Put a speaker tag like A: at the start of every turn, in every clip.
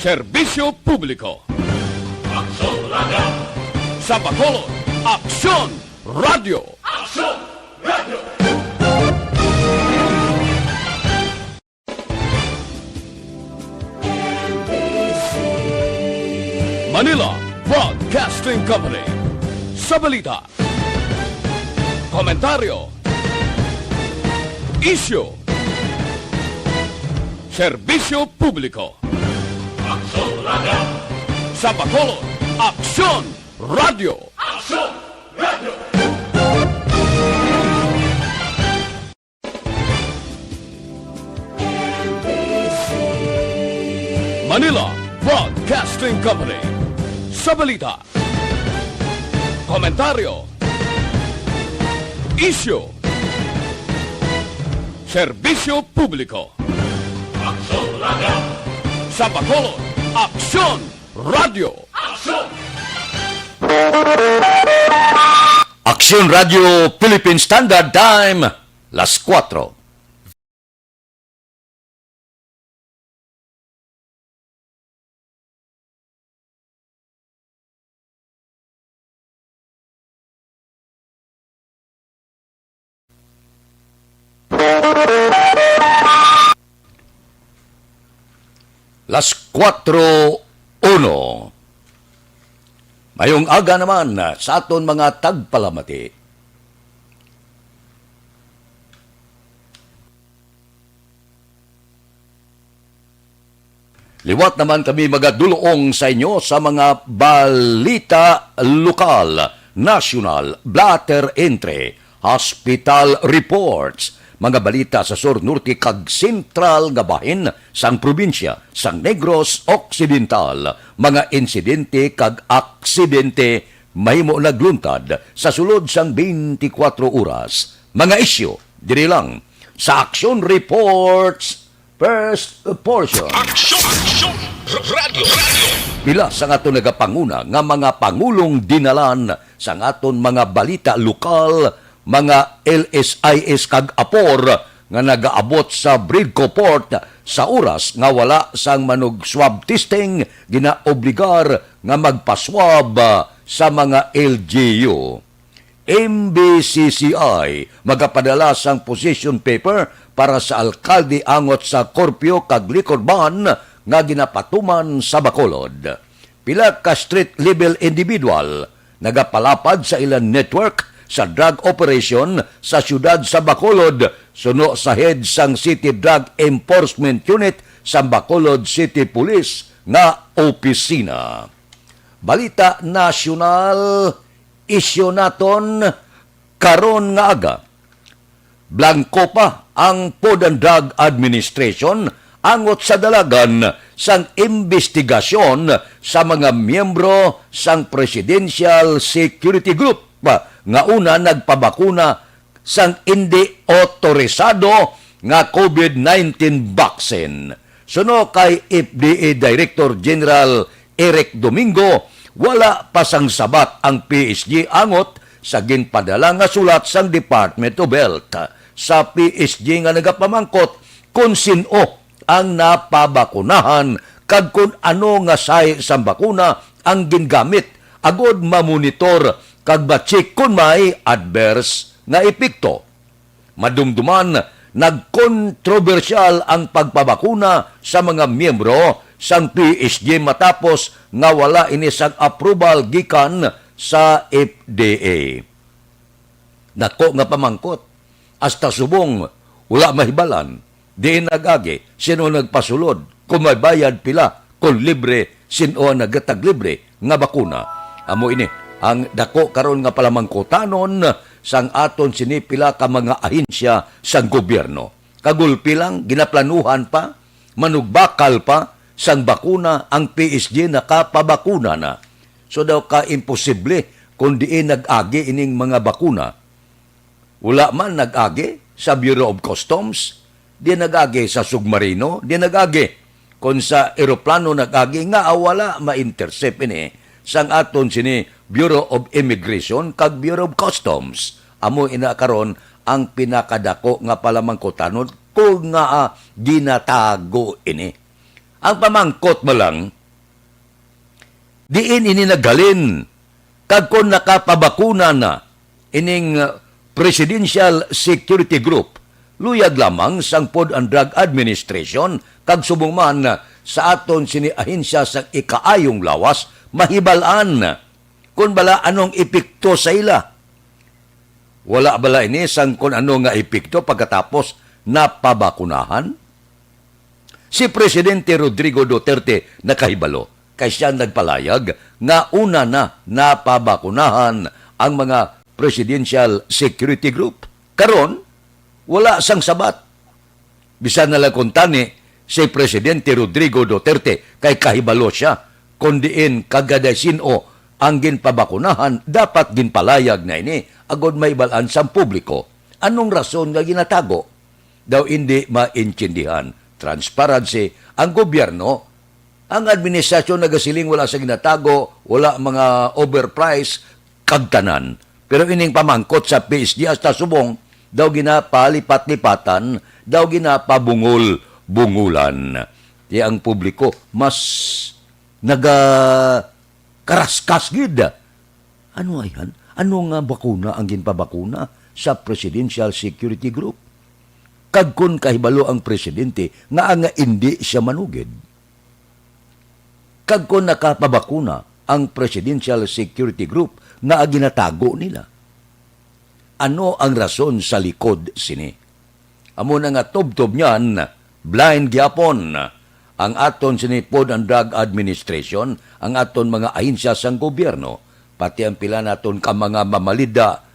A: Serbisyo Publiko.
B: Aksyon Radio!
A: Sa Bacolod, Aksyon Radio.
B: Aksyon Radio!
A: Manila Broadcasting Company. Sa balita, komentaryo, isyu, serbisyo publiko.
B: Aksyon Radio!
A: Sa Bacolod, Aksyon Radio.
B: Aksyon Radio!
A: Manila Broadcasting Company. Sa balita, komentaryo, isyu, serbisyo publiko.
B: Aksyon Radio!
A: Sa Bacolod, Aksyon Radio.
B: Aksyon!
C: Aksyon Radio Philippine Standard Time, las 4. Las 4:01. Mayong aga naman sa aton mga tagpalamati. Liwat naman kami magadulong sa inyo sa mga balita lokal, national, blatter entry, hospital reports, mga balita sa Sur Norte kag Sentral nga bahin sang probinsya sang Negros Occidental, mga insidente kag aksidente mahimo nagluntad sa sulod sang 24 oras. Mga isyu diri lang sa Aksyon Reports first portion.
B: Aksyon Radio!
C: Pila sa aton nagapanguna nga mga pangulong dinalan sa aton mga balita lokal, mga LSIS kag apor nga nagaabot sa Bridco Port sa oras nga wala sang manog swab testing, ginaobligar nga magpaswab sa mga LGU. MBCCI magapadala sang position paper para sa alkalde angot sa Korpio kag Licorban nga ginapatuman sa Bacolod. Pila ka street level individual nagapalapad sa ilang network sa drug operation sa siyudad sa Bacolod suno sa head sang City Drug Enforcement Unit sa Bacolod City Police nga opisina. Balita nasyonal, isyu naton karon nga aga. Blanco pa ang Food and Drug Administration angot sa dalagan sang investigasyon sa mga miyembro sang Presidential Security Group nga una nagpabakuna sang hindi otorisado nga COVID-19 vaccine. Suno kay FDA Director General Eric Domingo, wala pa sang sabat ang PSG angot sa ginpadala nga sulat sang Department of Health. Sa PSG nga nagapamangkot kung sino ang napabakunahan kag kung ano nga say sang bakuna ang gingamit agod mamonitor kag batsik kung may adverse nga epekto. Madumduman, nagkontrobersyal ang pagpabakuna sa mga miyembro sang PSG matapos nga wala inisang approval gikan sa FDA. Nako nga pamangkot, hasta subong wala mahibalan, di nagagi, sino nagpasulod, kung may bayad pila, kung libre, sino nagatag libre nga bakuna. Amo ini, ang dako karon nga palamangkotanon sang aton sinipila ka mga ahensya sang gobyerno. Kagulpi lang, ginaplanuhan pa, manugbakal pa, sang bakuna ang PSG nakapabakuna na. So daw ka imposible kung diin nag-agi ining mga bakuna. Wala man nag-agi sa Bureau of Customs, di nag-agi sa submarino, di nag-agi. Kung sa eroplano nag-agi nga wala ma-intercept ini sang aton sini Bureau of Immigration kag Bureau of Customs. Amo ina karon ang pinakadako nga palamangkotanon kung nga ginatago ini. Ang pamangkot mo lang, diin ini nagalin, kag kung nakapabakuna na ining Presidential Security Group, luyag lamang sang Food and Drug Administration, kag subong man sa aton sini ahensya sa ikaayong lawas, mahibalaan kung bala anong epekto sa ila. Wala bala ini sang kung ano nga epekto pagkatapos napabakunahan? Si Presidente Rodrigo Duterte nakahibalo kay siya nagpalayag nga una na napabakunahan ang mga Presidential Security Group. Karon, wala sang sabat. Bisan na lang kung tani si Presidente Rodrigo Duterte kay kahibalo siya kung diin kagaday sino ang ginpabakunahan, dapat ginpalayag na ini agod may balaan sa publiko. Anong rason nga ginatago? Daw hindi maintindihan. Transparency, ang gobyerno, ang administrasyon nagasiling wala sa ginatago, wala mga overpriced, kagtanan. Pero ining pamangkot sa PSG hasta subong, daw ginapalipat-lipatan, daw ginapabungol-bungulan. Di ang publiko mas karaskas gid. Ano ayan? Ano nga bakuna ang ginpabakuna sa Presidential Security Group? Kag kun kahibalo ang presidente nga hindi siya manugid. Kag kun nakapabakuna ang Presidential Security Group nga ginatago nila. Ano ang rason sa likod sini? Amo na nga tubtob niyan, blind gyapon ang aton sini Food and Drug Administration, ang aton mga ahensya sang gobyerno, pati ang pila naton ka mga mamalida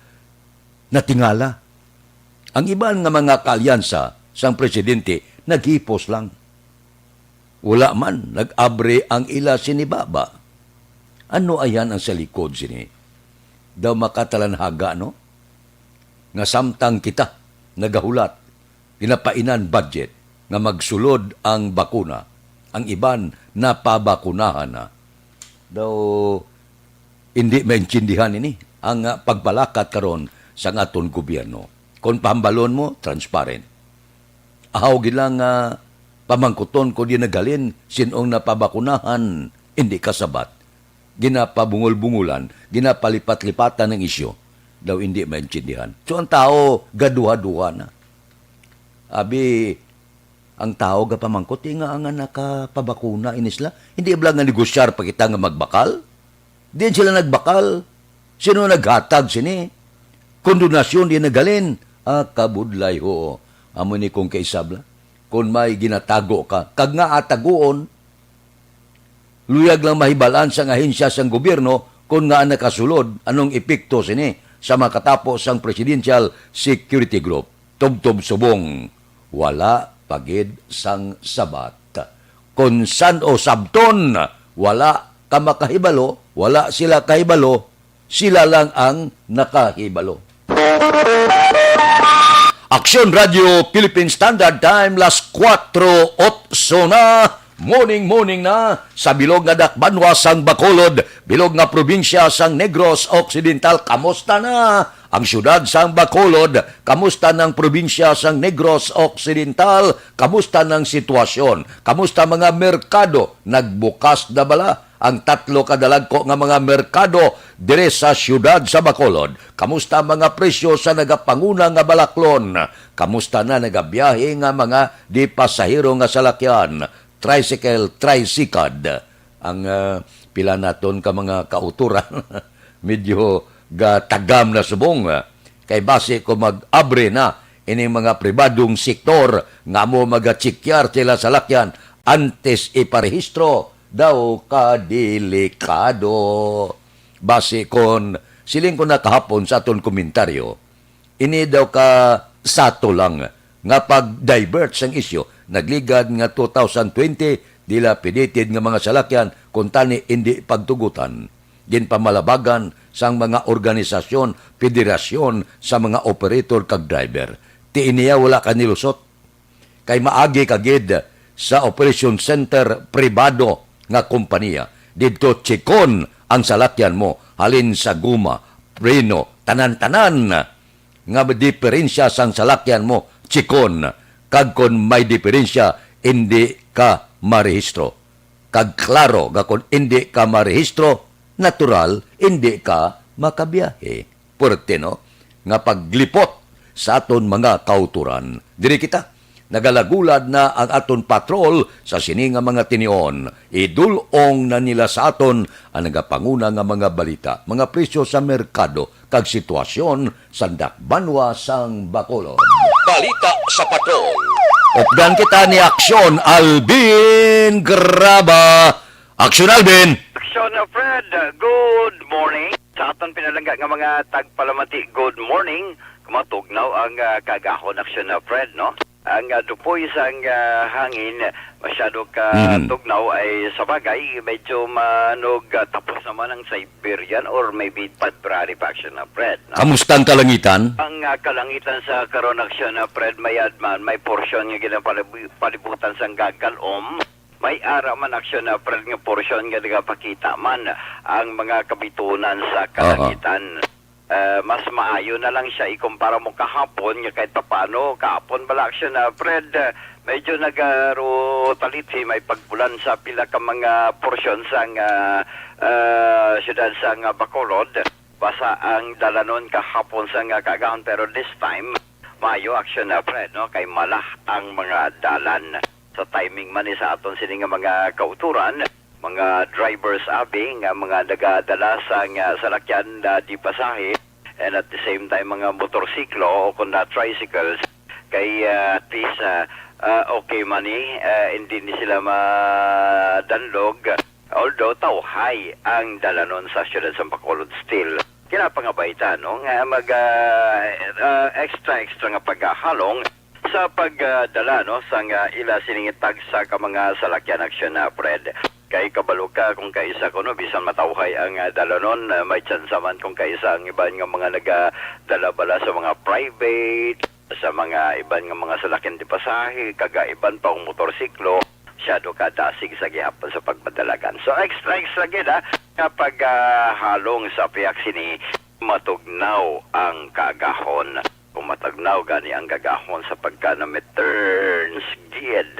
C: na tingala. Ang iban nga mga kalyansa sang presidente naghipos lang. Wala man, nag-abre ang ila sinibaba. Ano ayan ang sa likod sini? Daw makatalanhaga, no? Nga samtang kita nagahulat, ginapainan budget nga magsulod ang bakuna. Ang iban napabakunahan na. Daw hindi maintindihan ini ang pagpalakat karon sa aton gobyerno. Kung pahambalon mo, transparent. Ahaw gilang pamangkuton ko di nagalin, sinong napabakunahan, hindi kasabat. Ginapabungol-bungulan, ginapalipat-lipatan ng isyo, daw hindi maintindihan. So ang tao, gaduha-duha na. Abi, ang tao ga pamangkot, nga nga nakapabakuna inisla, hindi ba nga negosyar pa kita nga magbakal? Diyan sila nagbakal. Sino naghatag sini? Kondonasyon di nagalin. Kabudlay ho. Amo ni kong kaisabla. Kung may ginatago ka, kag nga ataguon, luyag lang mahibalaan sa ahensya sang gobyerno kung nga nakasulod anong epekto sini sa makatapos sang Presidential Security Group. Tubtob subong, wala pagid sang sabat. Kung san o sabton, wala ka makahibalo, wala sila kahibalo, sila lang ang nakahibalo. Aksyon Radio Philippine Standard Time, las 4:08 na, morning na, sa bilog nga dakbanwa sang Bacolod, bilog nga probinsya sang Negros Occidental. Kamusta na ang syudad sang Bacolod? Kamusta ng probinsya sang Negros Occidental? Kamusta ng sitwasyon? Kamusta mga merkado? Nagbukas na bala ang 3 kadalagko nga mga merkado dire sa syudad sa Bacolod? Kamusta mga presyo sa nagapanguna nga balaklon? Kamusta na nagabiyahe nga mga di pasahero nga salakyan? Tricycle, tricycad. Ang pila naton ka mga kauturan medyo tagam na subong. Kay base ko mag-abre na ini mga pribadong sektor nga mo magatsikyar sila salakyan antes iparehistro daw kadelikado. Base kon siling ko na kahapon sa aton komentaryo, ini daw ka sato lang nga pag-divert sang isyo. Nagligad nga 2020, dila pinited nga mga salakyan kung tani hindi pagtugutan. Din pamalabagan sang mga organisasyon, federasyon sa mga operator kag driver. Ti iniya wala ka nilusot. Kay maagi kagid sa operation center pribado nga kompanya. Dito chikon ang salakyan mo, halin sa guma, preno, tanan-tanan nga diferensya sang salakyan mo, chikon. Kag kon may diferensya, hindi ka marehistro. Kag klaro nga kung hindi ka marehistro, natural, hindi ka makabiyahe. Puerte, no? Nga paglipot sa aton mga kauturan. Diri kita, nagalagulad na ang aton patrol sa sininga mga tinion. Idulong na nila sa aton ang nagapanguna nga mga balita, mga presyo sa merkado, kag sitwasyon sa dakbanwa sang Bacolod.
A: Balita sa patrol.
C: Updan kita ni Aksyon Alvin Graba. Aksyon Alvin!
D: Action Fred, good morning. Sa aton pinalangga nga mga tagpalamati, good morning. Kumatugnaw ang kagahon Action Fred, no? Ang dupoy sa hangin, masyado tugnaw ay sa bagay, medyo manog tapos naman ang Siberian or maybe February pa Action Fred, no?
C: Kamusta ang kalangitan?
D: Ang kalangitan sa karon Action Fred, mayadman, may porsyon nga ginapalibutan sa gagalom. May ara man Action Fred nga porsyon nga nagapakita man ang mga kabitunan sa kalangitan. Mas maayo na lang siya ikumpara mo kahapon nga kahit paano kahapon bala Action Fred, medyo nagarotaliti may pagbulan sa pila ka mga porsyon sa siyudad sa Bacolod. Basa ang dalanon kahapon sa kagahon, pero this time maayo Action Fred, no? Kay malah ang mga dalan sa timing man sa aton sini nga mga kauturan, mga drivers abi nga mga nagadala sa salakyan na di pasahe, and at the same time mga motorsiklo o kunda tricycles kay at least okay mani, hindi ni sila madanlog, although tawhay ang dalanon sa siyudad sa Bacolod still. Kinapangabayta, no? Nga extra nga paghahalong sa pagdala, no, sa ila siningitag sa mga salakyan Action Fred. Kay kabalo ka kung kaisa ko, no, bisan matawhay ang dalanon, may chance man kung kaisa ang iban nga mga nagadala bala sa mga private, sa mga iban nga mga salakyan di pasahe, kagaiban pa ang motorsiklo, masyado ka dasig sa gihapon sa pagpadalagan. So extra gid kapag halong sa piyak sini matugnaw ang kagahon. Kung matagnaw gani ang gagahon sa pagka na may turns gid.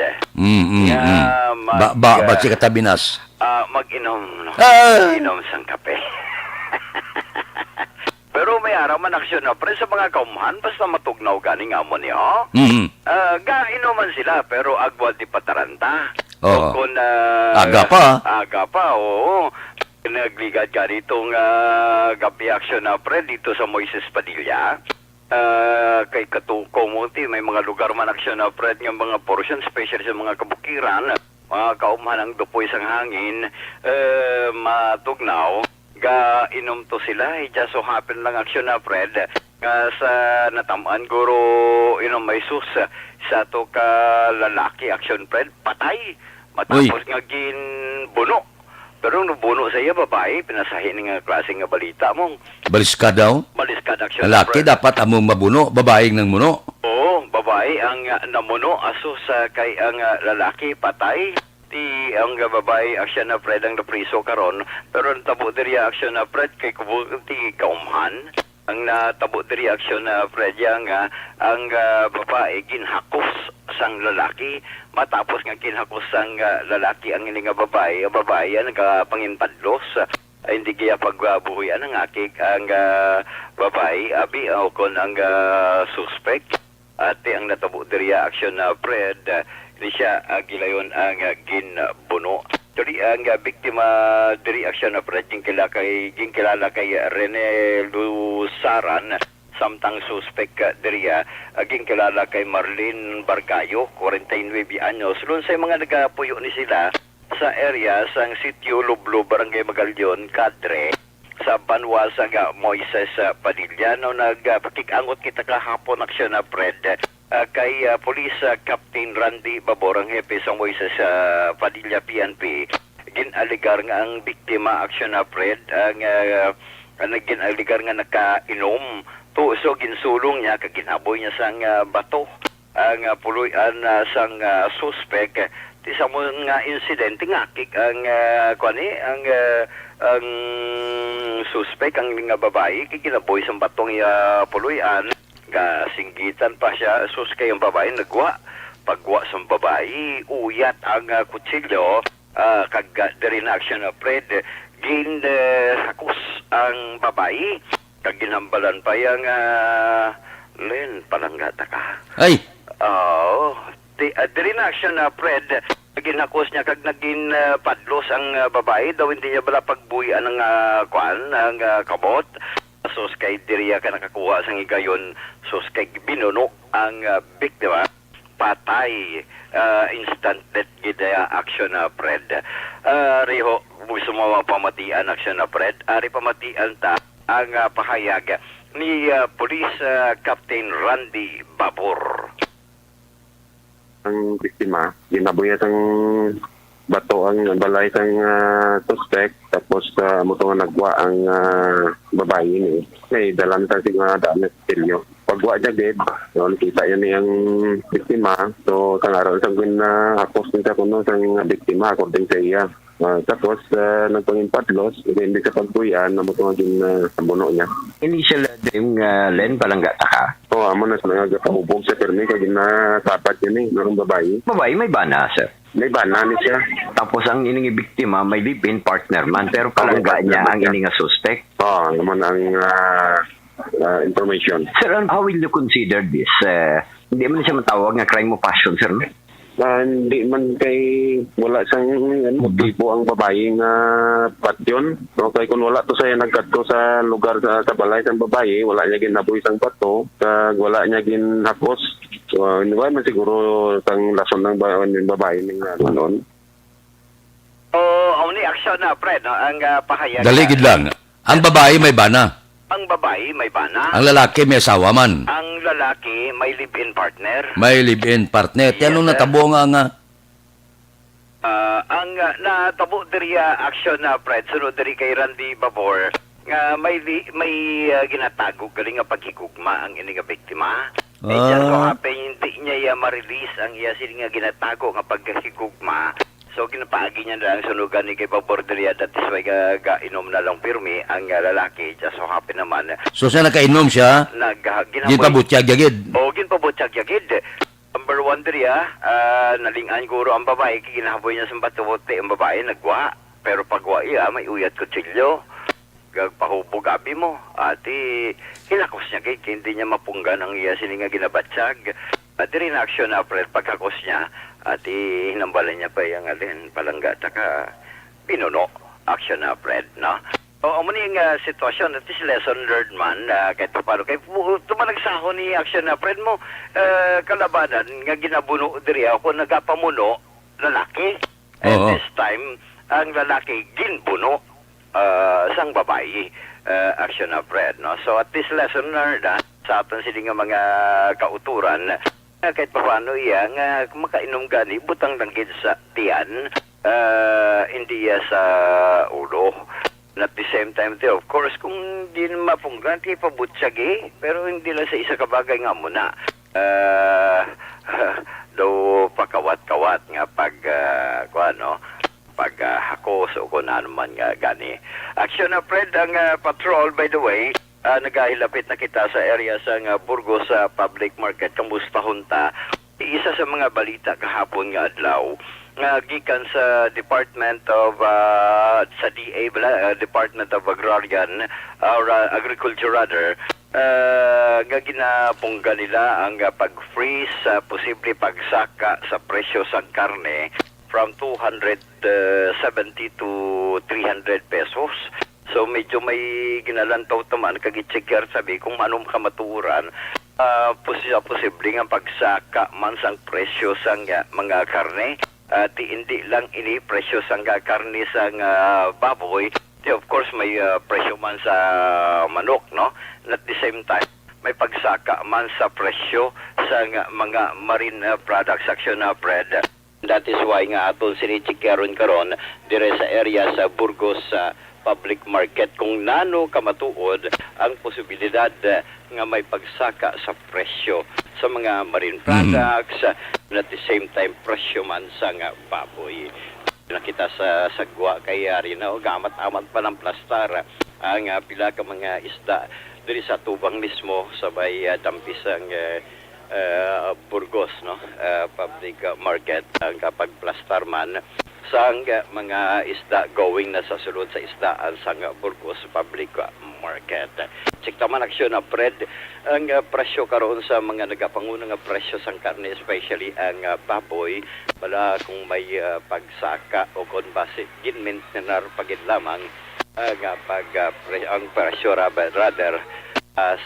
C: Ba si katabinas?
D: Mag-inom, no? Inom sang kape. Pero may araw man Action Fred sa mga kaumahan, basta matugnaw gani nga mo niyo. Inuman sila, pero agwal di pataranta.
C: Oo.
D: Kung
C: Aga pa.
D: Aga pa, oo. Nagligad ka ditong gabi Action Fred dito sa Moises Padilla. Kay Katukomuti, may mga lugar man Action Fred ng mga portion, especially sa mga kabukiran, mga kaumahan ang dupoy sang hangin, matugnaw, inom to sila, just so happen lang Action Fred, sa natamaan guro inom may sus, sa to ka lalaki Action Fred, patay, matapos nga ginbuno. Pero nung buno sa iya, babae, pinasahin nga klaseng nga balita mong.
C: Balis ka daw?
D: Balis ka Action
C: Lalaki
D: Fred.
C: dapat among mabuno, babaeng nang muno.
D: Oo, babae ang namuno, aso sa kay ang lalaki patay. Ang babae Action Fred ang napriso karon, pero ang tabo diri Action Fred kay kubuti kaumhan. Ang natabo diri Action Fred nga ang babae ginhakos sang lalaki, matapos nga kinhakos sang lalaki ang ini nga babae, ang babae ang panginpadlos, hindi kaya pagbuhuyan ang akik ang babae abi o kon ang suspect at ang natabo diri Action Fred, hindi siya gilayon ang ginbuno. Diri ang biktima diri Action Fred ginkilala kay Rene Lusaran, samtang suspect diri ginkilala kay Marlene Barcayo, 49 anyos. Lun sa mga nagapuyo ni sila sa area sang Sitio Lublo, Barangay Magalyon, Cadre, sa Banwa sa Moises Padilla. No, nagpakikangot kita kahapon Action Fred kay Police Captain Randy Babor, ang hepe sa Moises Padilla PNP. Ginaligar nga ang biktima Action Fred ang ginaligar nga nakainom. So ginsulong niya, kaginaboy niya sang bato ang puluyan sang suspect. Ti sa mo nga insidente nga kik ang ang suspect ang nga babae kiginaboy sang batong puluyan, singgitan pa siya sus kay ang babae nagwa pagwa sa babayi, uyat ang kutsilyo, kag diri na aksyon na Fred, hakos ang babayi, kag ginhambalan pa yung Len, palanggata ka.
C: Ay,
D: Oo. Diri na aksyon na Fred, ginakos niya kag naging padlos ang babae, daw hindi niya bala pagbuyan ng ang kabot. Sus kay diriya ka nakakuha sang igayon, sus kay binuno ang biktima, patay, instant death gidaya action na Fred. Riho, gusto mo pamatian action na Fred, ari pamatian ta ang pahayag ni Police Captain Randy Babor.
E: Ang biktima, ginabuyat ang bato ang balay sang suspect, tapos mo nga nagwa ang babae ni. Kay dalan ta sig mga daan na stilyo. Pagwa niya gid, so nakita yan yung biktima. So sang araw sang hapos nita kuno sang biktima according sa iya. Tapos nagpangimpadlos, hindi sa pagbuyan na mo nga din buno niya.
F: Initial dream Len, palangga ka.
E: So amo na sa nagpahubog sa permi kay sapat yun ng babae.
F: Babae may bana, sir.
E: May bana ni siya.
F: Tapos ang ining biktima may live-in partner man, pero palangga niya ang ining suspect.
E: Naman ang information.
F: Sir, how will you consider this? Hindi man siya matawag nga crime of passion, sir, no?
E: Hindi man kay wala sang motibo ang babae nga patyon. So kay kung wala to saya nagkadto sa lugar sa balay sang babae, wala niya ginabuhi sang bato, kag wala niya ginhapos. So hindi man siguro sang lason ng babae ning anon.
D: Ni aksyon na Fred, no? Ang pahayag.
C: daligid lang. Ang babae may bana.
D: Ang babae may bana.
C: Ang lalaki may asawa man.
D: Ang lalaki may live-in partner.
C: May live-in partner.
D: Yes,
C: Yan
D: sir.
C: natabo nga nga.
D: Ang natabo diri aksyon na Fred, sunod diri kay Randy Babor, nga may ginatago galing nga paghigugma ang ini nga biktima. Just so happen hindi niya ma-release ang iya sila nga ginatago nga paghigugma. So ginapaagi niya na ang sunugan ni kay Babor diri that is why inom na lang pirmi ang lalaki. Just so happen naman
C: So siya nakainom siya, ginpabutyag yagid.
D: ginpabutyag yagid. Number one diri nalingan guro ang babae, ginahaboy niya sa batubote ang babae, nagwa. Pero pagwa iya, may uyat kutsilyo. Gagpahubog abi mo. Ati, hinakos niya kay hindi niya mapunggan ang iya sininga ginabatsag. Diri na aksyon na Fred, pagkakos niya, ati hinambalan niya pa yung alin, palangga, taka, pinuno, aksyon na Fred, no? O mo ning sitwasyon, at is lesson learned man, kahit paano, kay tumanagsaho ni aksyon na Fred mo, kalabanan, nga ginabuno diri ako, nagapamuno, lalaki. At
C: Oo.
D: this time, ang lalaki ginbuno, sang babae, aksyon na Fred, no? So at this lesson learned, sa aton sila nga mga kauturan, kahit pa paano iya nga makainom gani butang langgit sa tiyan, hindi iya sa ulo. And at the same time of course kung di mapunggan ti pabutsagi, pero hindi lang sa isa ka bagay nga muna daw pakawat-kawat nga pag hakos o kung ano man nga gani. Action na Fred ang patrol, by the way, nagahilapit na kita sa area sa Burgos Public Market, kamusta hunta. Isa sa mga balita kahapon nga adlaw, gikan sa Department of sa DA Department of Agrarian or Agriculture rather, nga ginapungga nila ang pag-freeze posible pagsaka sa presyo sa karne from 270 to 300 pesos. So medyo may ginalantaw taman kagitsikar sabi kung anong kamaturan posible nga pagsaka man sang presyo sang mga karne. Hindi lang ini presyo sang karne sang baboy. Of course may presyo man sa manok, no? And at the same time may pagsaka man sa presyo sa mga marine products, action na Fred. That is why nga aton sinichikaron karon dire sa area sa Burgos Public Market kung nano kamatuod ang posibilidad nga may pagsaka sa presyo sa mga marine products and at the same time presyo man sa nga baboy. Nakita sa sagwa kay ari na gamat-amat pa ng plastar ang pila ka mga isda diri sa tubang mismo sabay dampis ang Burgos, no? Public market ang kapag plastar man sang mga isda going na sa sulod sa isdaan sang Burgos public market. Sikta man aksyon na Fred ang presyo karon sa mga nagapanguna nga presyo sang karne, especially ang baboy, bala kung may pagsaka o kung base ginmaintenar pagid lamang ang presyo rather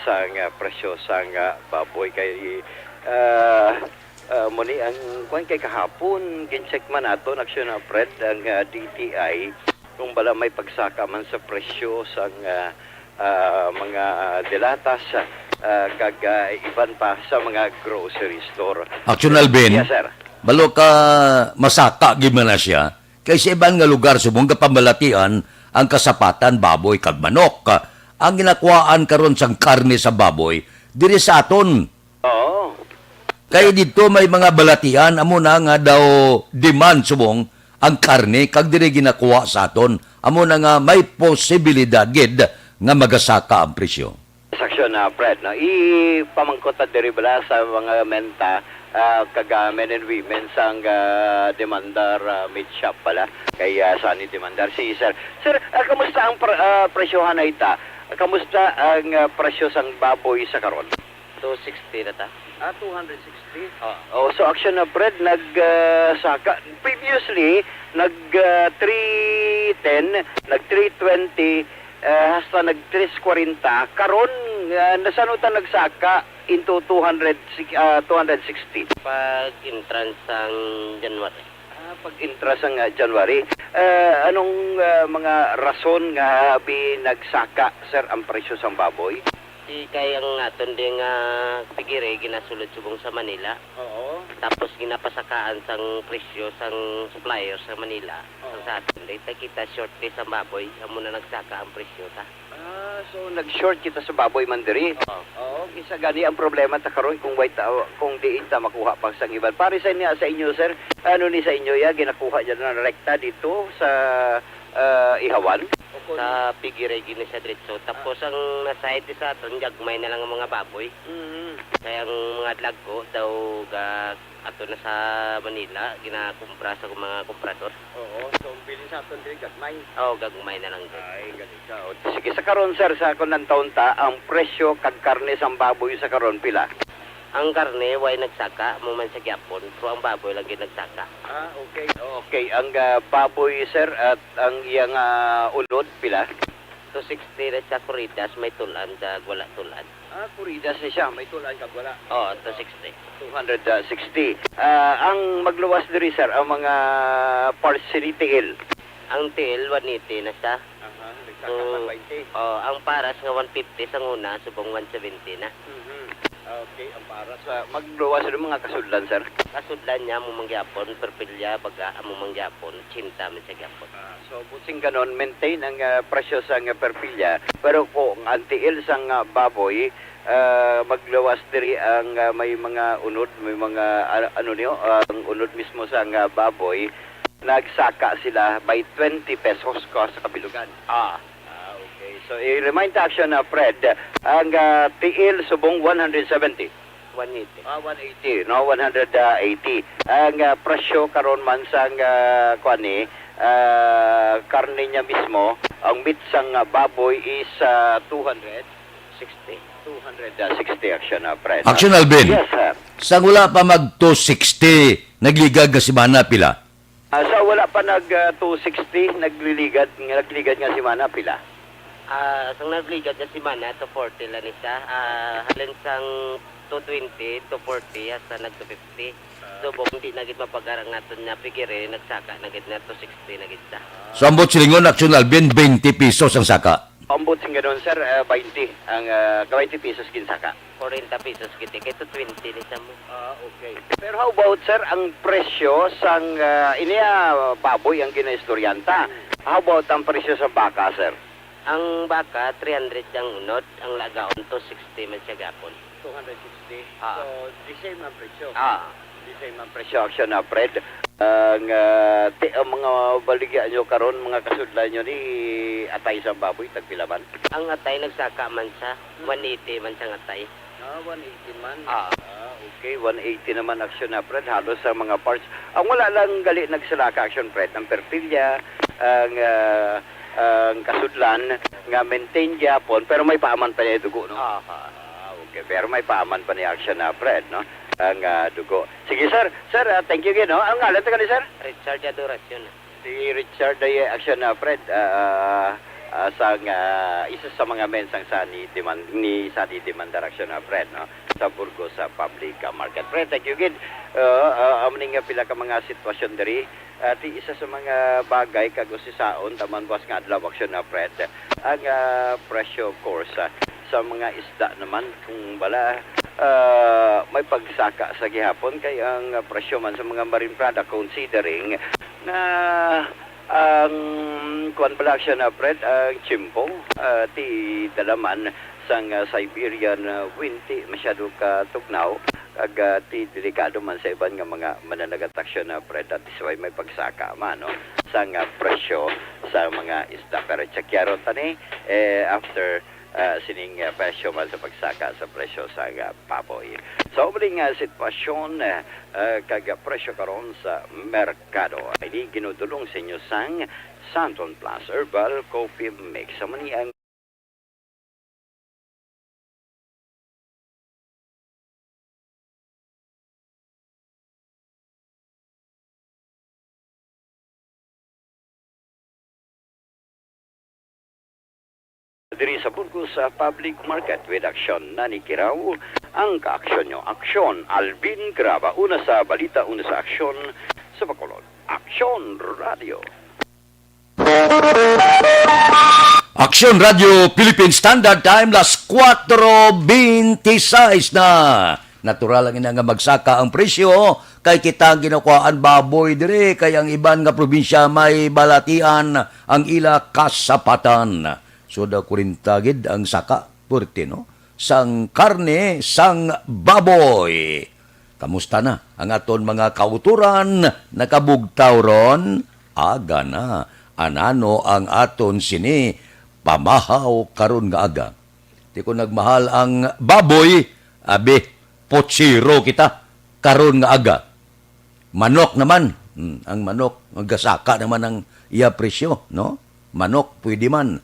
D: sang presyo sang baboy kay muni ang kuan kay kahapon gincheck man ato aksyon na Fred ang DTI kung bala may pagsaka man sa presyo sang mga delatas kag iban pa sa mga grocery store.
C: Action Alvin,
D: Yes, sir.
C: balo ka masaka gid man na siya kay sa ibang nga lugar subong kapamalatian ang kasapatan baboy kag manok. Ang ginakuhaan karon sang karne sa baboy diri sa aton.
D: Oo.
C: Kaya dito may mga balatian amo na nga daw demand subong ang karne kag diri ginakuha sa aton. Amo na nga may posibilidad gid nga magasaka ang presyo.
D: Saksyon na Fred, no? Ipamangkot at diri bala sa mga menta kaga men and women sang demandar meat shop pala kaya sa ni demandar si sir. Sir, kamusta ang presyohan na ita? Kamusta ang presyo sang baboy sa karon?
G: 260 na ta.
D: 260. Oh, so action na Fred nagsaka previously nag 310, nag 320 hasta nag 340 karon nasanutan nagsaka into 260.
G: Pag entrance ang January.
D: Pag intras ang January, anong mga rason nga nagsaka sir ang presyo sang baboy?
G: Di kaya ang aton din nga pigire ginasulod subong sa Manila.
D: Oo.
G: Tapos ginapasakaan sang presyo sang supplier sa Manila. Sa aton di kita shortage sa baboy, amo na nagsaka ang presyo ta.
D: So nag-short kita sa baboy man diri. Oo, isa gani ang problema ta karon kung kung diin ta makuha pang sang iban. Pare sa inyo sir, ano ni sa inyo ya ginakuha diyan na rekta dito sa Ihawan?
G: Sa pigire gini sa diretso. Tapos ang naside sa aton gagmay na lang ang mga baboy. Kaya ang mga dlagko daw ato na sa Manila ginakumpra sa mga komprador.
D: Oo, so bilin sa aton diri gagmay.
G: Oo, gagmay na lang din.
D: Ay, gani ka. Sige, sa karon sir, sa kunang taon ta, ang presyo kag karne sang baboy sa karon pila?
G: Ang karne way nagsaka mo man sa gyapon, pero ang baboy lang gid nagsaka.
D: Okay. Okay, ang baboy sir at ang iyang unod pila?
G: 260 na sa Corridas may tulan sa wala tulan.
D: Kuridas na siya, may tulan kag wala.
G: Oo, 260.
D: 260. Ang magluwas diri sir, ang mga parsley tiil.
G: Ang tail 180 na siya.
D: Nagsaka sa 20.
G: Oh, ang paras nga 150 sa una, subong 170 na.
D: Okay, ang para sa magluwas ng mga kasudlan sir.
G: Kasudlan niya mo mangyapon, perpilya, baga mo mangyapon, cinta man sa gyapon.
D: So, buting ganon, maintain ang presyo sa perpilya. Pero kung ang tiil sang baboy, maglawas diri ang may mga unod, may mga ang unod mismo sa baboy, nagsaka sila by 20 pesos ko sa kabilugan. Okay. So, i-remind action na Fred, ang tiil subong 170.
G: 180.
D: 180, no? 180. Ang presyo karon man sang kuani, karne niya mismo, ang meat sang baboy is 260. 260 action na Fred.
C: Action Alvin,
D: Yes, sir.
C: sang wala pa mag 260 nagligag nga si Mana pila.
D: Sa wala pa nag 260 nagligad nga si Mana pila.
G: Sang nagligad na si Mana to 40 lang siya. Halin sang 220 to 40 hasta nag 250. Subong hindi nagit mapagarang naton na pigire nagsaka nagit na to 60 nagit siya.
C: So ambot silingon Action Alvin 20 pesos ang saka.
D: Ambot sing ganon sir, 20 ang 20 pesos ginsaka.
G: 40 pesos kiti kay to 20 ni siya mo.
D: Okay. Pero how about sir ang presyo sang baboy ang ginaistoryanta? How about ang presyo sa baka sir?
G: Ang baka 300 ang unod, ang lagaon to 60 man siya gapon.
D: 260.
G: Ah.
D: So, the same ang presyo.
G: Ah,
D: The same ang presyo action na Fred. Ang mga baligya nyo karon mga kasudlan nyo ni atay sa baboy tagpilaman.
G: ang atay nagsaka man siya, 180 man siyang atay.
D: 180 man.
G: Ah.
D: Okay, 180 naman action na Fred, halos sa mga parts. Ang wala lang gali nagsalaka action Fred, ang pertilya, ang kasudlan, nga maintain gyapon, pero may paaman pa niya dugo, no? Okay, pero may paaman pa niya action na Fred, no? Ang dugo. Sige sir, thank you again, no? Ang ngalan ka ni sir?
G: Richard Adoracion.
D: Si Richard ay action na Fred, isa sa mga mensang ni Sani Demandar action na Fred, no? Sa Burgos sa public market. Fred, thank you again. Amning nga pila ka mga sitwasyon diri. Ti isa sa mga bagay kag usisaon taman buwas nga adlaw action na Fred. Ang presyo of course sa mga isda naman kung bala may pagsaka sa gihapon kay ang presyo man sa mga marine product considering na ang kuan pala action na Fred, ang chimpo ti dalaman sang Siberian winti masyado ka tugnaw kag ti delikado man sa iban nga mga mananagat action na Fred at isway may pagsaka man no sang presyo sa mga isda pero checkyaron tani after sining presyo man sa pagsaka sa presyo sa paboy. Sa uling sitwasyon kag presyo karon sa merkado ay ginudulong sa inyo sang Santon Plus Herbal Coffee Mix. Sa mani ang diri sa Burgos sa public market with action na nikiraw ang kaaksyon nyo. Aksyon, Alvin Graba. Una sa balita, una sa aksyon sa Bacolod. Aksyon Radio.
C: Aksyon Radio Philippine Standard Time, las 4:26 na. Natural lang nga magsaka ang presyo kay kita ginakuhaan baboy dire kay ang iban nga probinsya may balatian ang ila kasapatan. So da kurintagid ang saka purti no sang karne sang baboy. Kamusta na ang aton mga kauturan nakabugtaw ron? Aga na. Anano ang aton sini pamahaw karon nga aga. Di ko nagmahal ang baboy, abi potsiro kita karon nga aga. Manok naman, ang manok magasaka naman ang iya presyo, no? Manok pwede man.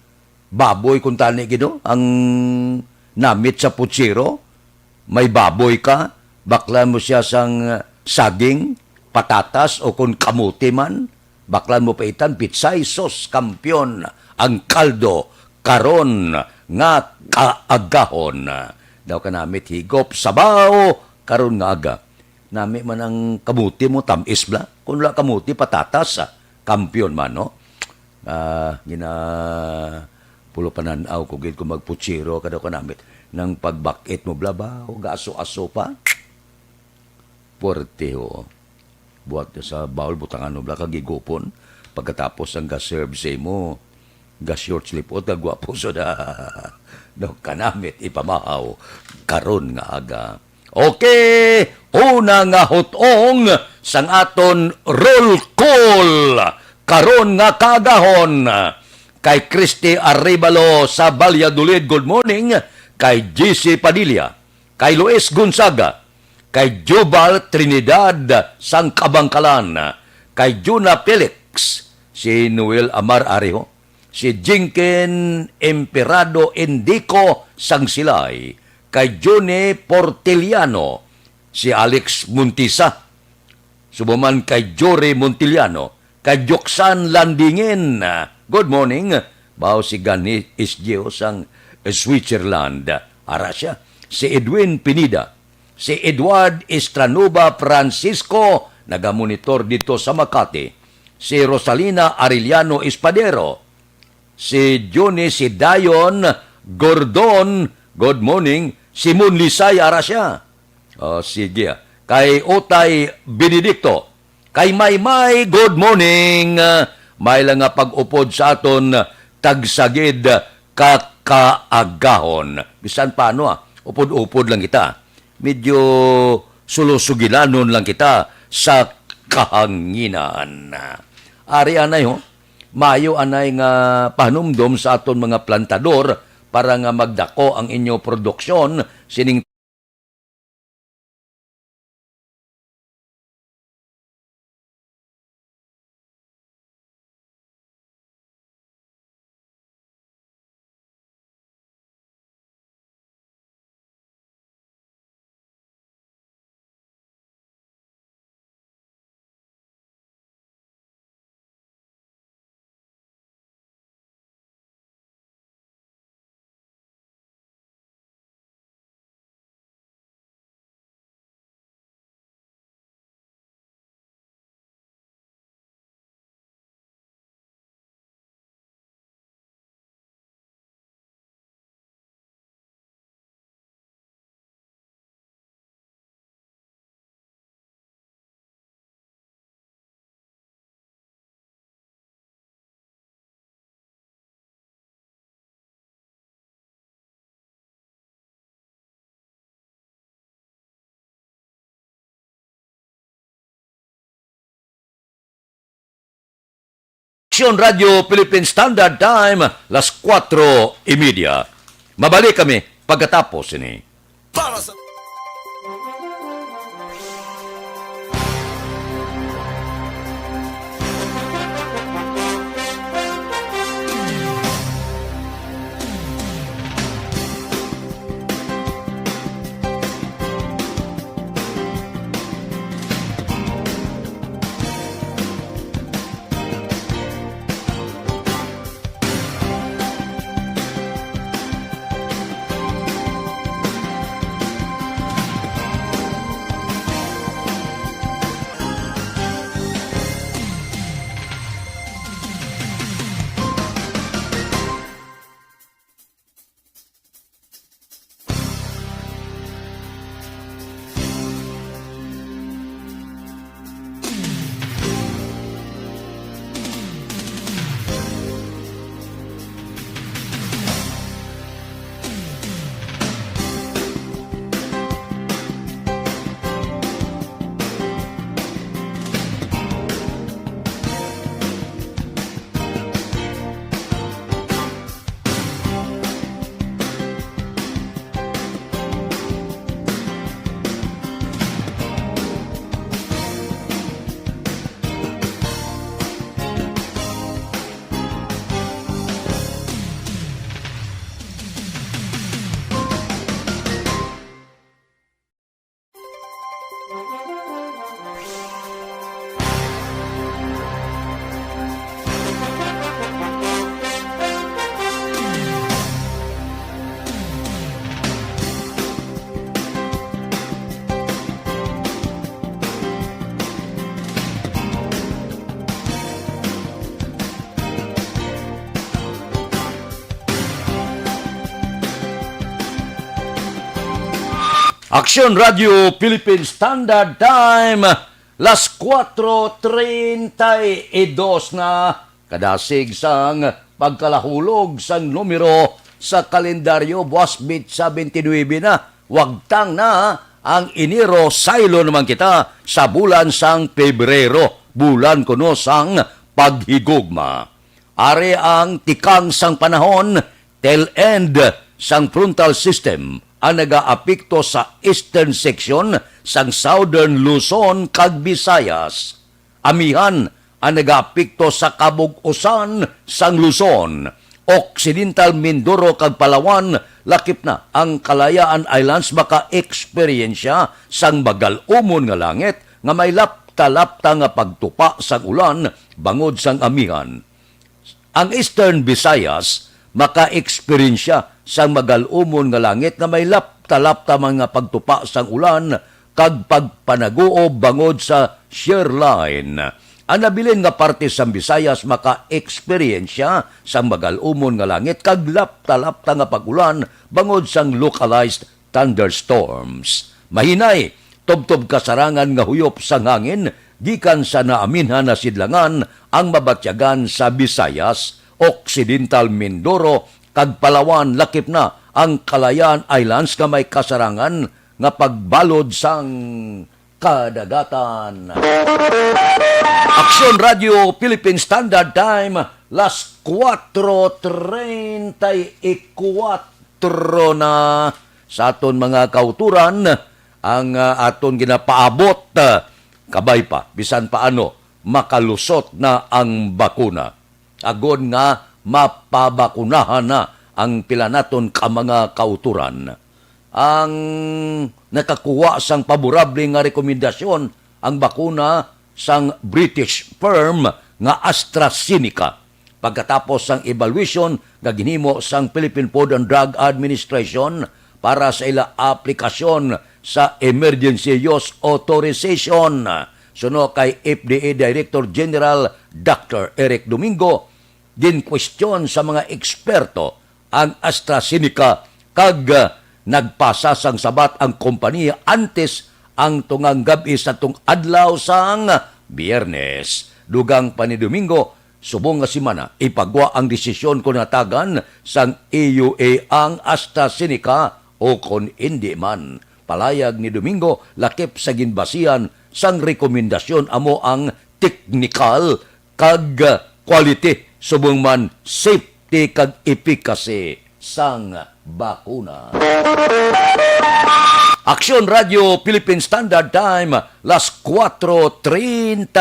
C: Baboy kung tani gido ang namit sa putsiro, may baboy ka, baklan mo siya sang saging, patatas o kung kamuti man, baklan mo paitan pitsay sos kampiyon ang kaldo karon nga kaagahon. Daw ka namit higop sabaw karon nga aga. Nami man ang kamuti mo tamis bla, kung wala kamuti patatas kampiyon man no. Pulo pananaw ko gid ko magputsiro kada ko namit nang pagbakit mo blaba o gaso-aso pa porteho buhat sa bawol butangan mo bla kagigupon pagkatapos ang ga-serve sa mo ga-short sleep o gwapo so da no kanamit ipamahaw karon nga aga. Okay, una nga hutong sang aton roll call karon nga kagahon. Kay Christy Arevalo sa Valladolid, good morning. Kay GC Padilla, kay Luis Gonzaga, kay Jubal Trinidad sang Kabangkalan, kay Juna Felix, si Noel Amar Arejo, si Jinken Emperado Indico sang Silay, kay Johnny Portiliano, si Alex Muntisa, subuman kay Jory Montiliano, kay Joksan Landingin, good morning. Bao si Gani Isgio sang Switzerland. Ara siya. Si Edwin Pinida. Si Edward Estranova Francisco, nagamonitor dito sa Makati. Si Rosalina Arellano Espadero. Si Johnny si Dayon Gordon, good morning. Si Munlisay, ara siya. Sige. Kay Otay Benedicto. Kay Maymay, good morning. May lang nga pag-upod sa aton tagsagid kakaagahon. Bisan paano upod-upod lang kita. Medyo sulusugilanon lang kita sa kahanginan. Ari anay mayo anay nga panumdom sa aton mga plantador para nga magdako ang inyo produksyon sining Aksyon Radio Philippine Standard Time, las 4:30. Mabalik kami pagkatapos ini. Aksyon Radio Philippine Standard Time, las 4:32 na, kadasig sang pagkalahulog sang numero sa kalendaryo, buwas bit sa 29 na, wagtang na ang Enero, saylo naman kita sa bulan sang Pebrero, bulan kuno sang paghigugma. Are ang tikang sang panahon, tail end sang frontal system, ang nagaapekto sa eastern section sang Southern Luzon kag Visayas. Amihan ang nagaapekto sa kabug-usan sang Luzon. Occidental Mindoro kag Palawan, lakip na ang Kalayaan Islands maka-eksperyensya sang bagal-umon nga langit nga may lapta-lapta nga pagtupa sang ulan bangod sang amihan. Ang Eastern Visayas maka-eksperyensya sang magal-umon nga langit nga may lapta-lapta mga pagtupa sang ulan kag pagpanaguo bangod sa shear line. Ang nabilin nga parte sang Visayas maka-eksperyensya sang magal-umon nga langit kag lapta-lapta nga pagulan bangod sang localized thunderstorms. Mahinay, tubtob kasarangan nga huyop sang hangin gikan sa naaminhan na sidlangan ang mabatyagan sa Visayas, Occidental Mindoro kag Palawan, lakip na ang Kalayaan Islands nga may kasarangan nga pagbalod sang kadagatan. Aksyon Radio Philippine Standard Time, las 4:34 na sa aton mga kauturan ang aton ginapaabot, kabay pa bisan paano makalusot na ang bakuna. Agon nga mapabakunahan na ang pila naton ka mga kauturan. Ang nakakuha sang paborable nga rekomendasyon ang bakuna sang British firm nga AstraZeneca. Pagkatapos sang evaluation nga ginhimo sang Philippine Food and Drug Administration para sa ila aplikasyon sa Emergency Use Authorization. Suno kay FDA Director General Dr. Eric Domingo, din question sa mga eksperto ang AstraZeneca kag nagpasa sang sabat ang kompanya antes ang tungang gabi sa tung adlaw sang Biyernes. Dugang pa ni Domingo, subong nga simana, ipagwa ang desisyon ko natagan sang EUA ang AstraZeneca o kon hindi man. Palayag ni Domingo, lakip sa ginbasihan sang rekomendasyon amo ang technical kag quality subong man safety kag efficacy sang bakuna. Aksyon Radio Philippine Standard Time, las 4:35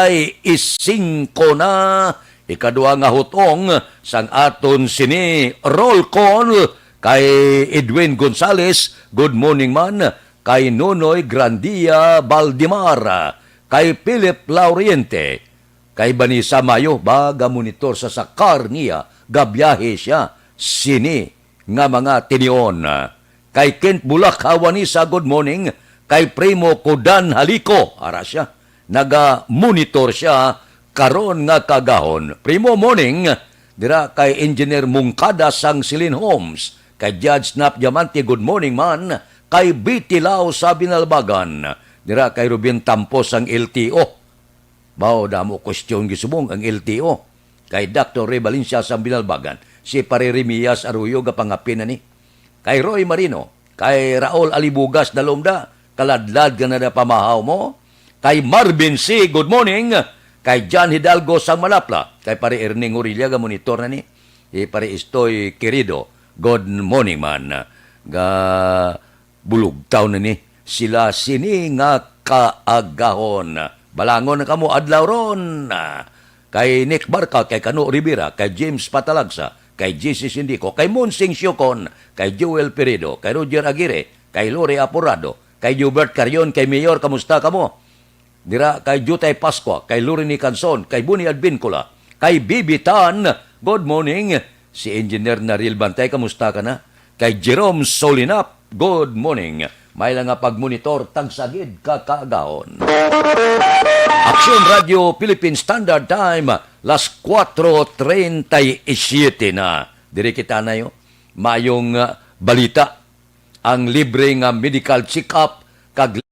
C: na. Ikadua nga hutong sang aton sini roll call kay Edwin Gonzales, good morning man, kay Nonoy Grandia Baldimar, kay Philip Lauriente, kay Banisa Mayo, baga monitor sa sakar niya, gabiyahe siya, sini nga mga tinion. Kay Kent Bulak Hawanisa, good morning, kay Primo Kodan Haliko, ara siya, naga-monitor siya, karon nga kagahon. Primo morning, dira kay Engineer Mungkada sang Silin Homes, kay Judge Snap Diamante, good morning man, kay BT Lao sa Binalbagan, dira kay Ruben Tampos ang LTO. Bao damo question gisubong ang LTO. Kay Dr. Ray Valencia sa Binalbagan, si Pare Remias Arroyo gapangapin na ni. Kay Roy Marino, kay Raul Alibugas Dalomda, kaladlad ka na pamahaw mo. Kay Marvin C, good morning. Kay John Hidalgo sang Malapla, kay Pare Erning Urilia ga monitor na ni. Pare Estoy Querido, good morning man. Ga bulugtaw na ni. Sila sini nga kaagahon. Balangon na kamo adlaw ron. Kay Nick Barca, kay Cano Rivera, kay James Patalagsa, kay JC Sindico, kay Monsing Siocon, kay Joel Peredo, kay Roger Aguirre, kay Lore Apurado, kay Hubert Carion, kay Mayor, kamusta kamo? Dira kay Jutay Pascua, kay Lorini Canson, kay Buni Advincula, kay Bibi Tan, good morning. Si Engineer Naril Bantay, kamusta ka na? Kay Jerome Solinap, good morning. May lang nga pagmonitor, tagsagid kakaagahon. Aksyon Radio Philippine Standard Time, las 4:37 na. Diri kita na yo, mayong balita, ang libre nga medical check-up, kag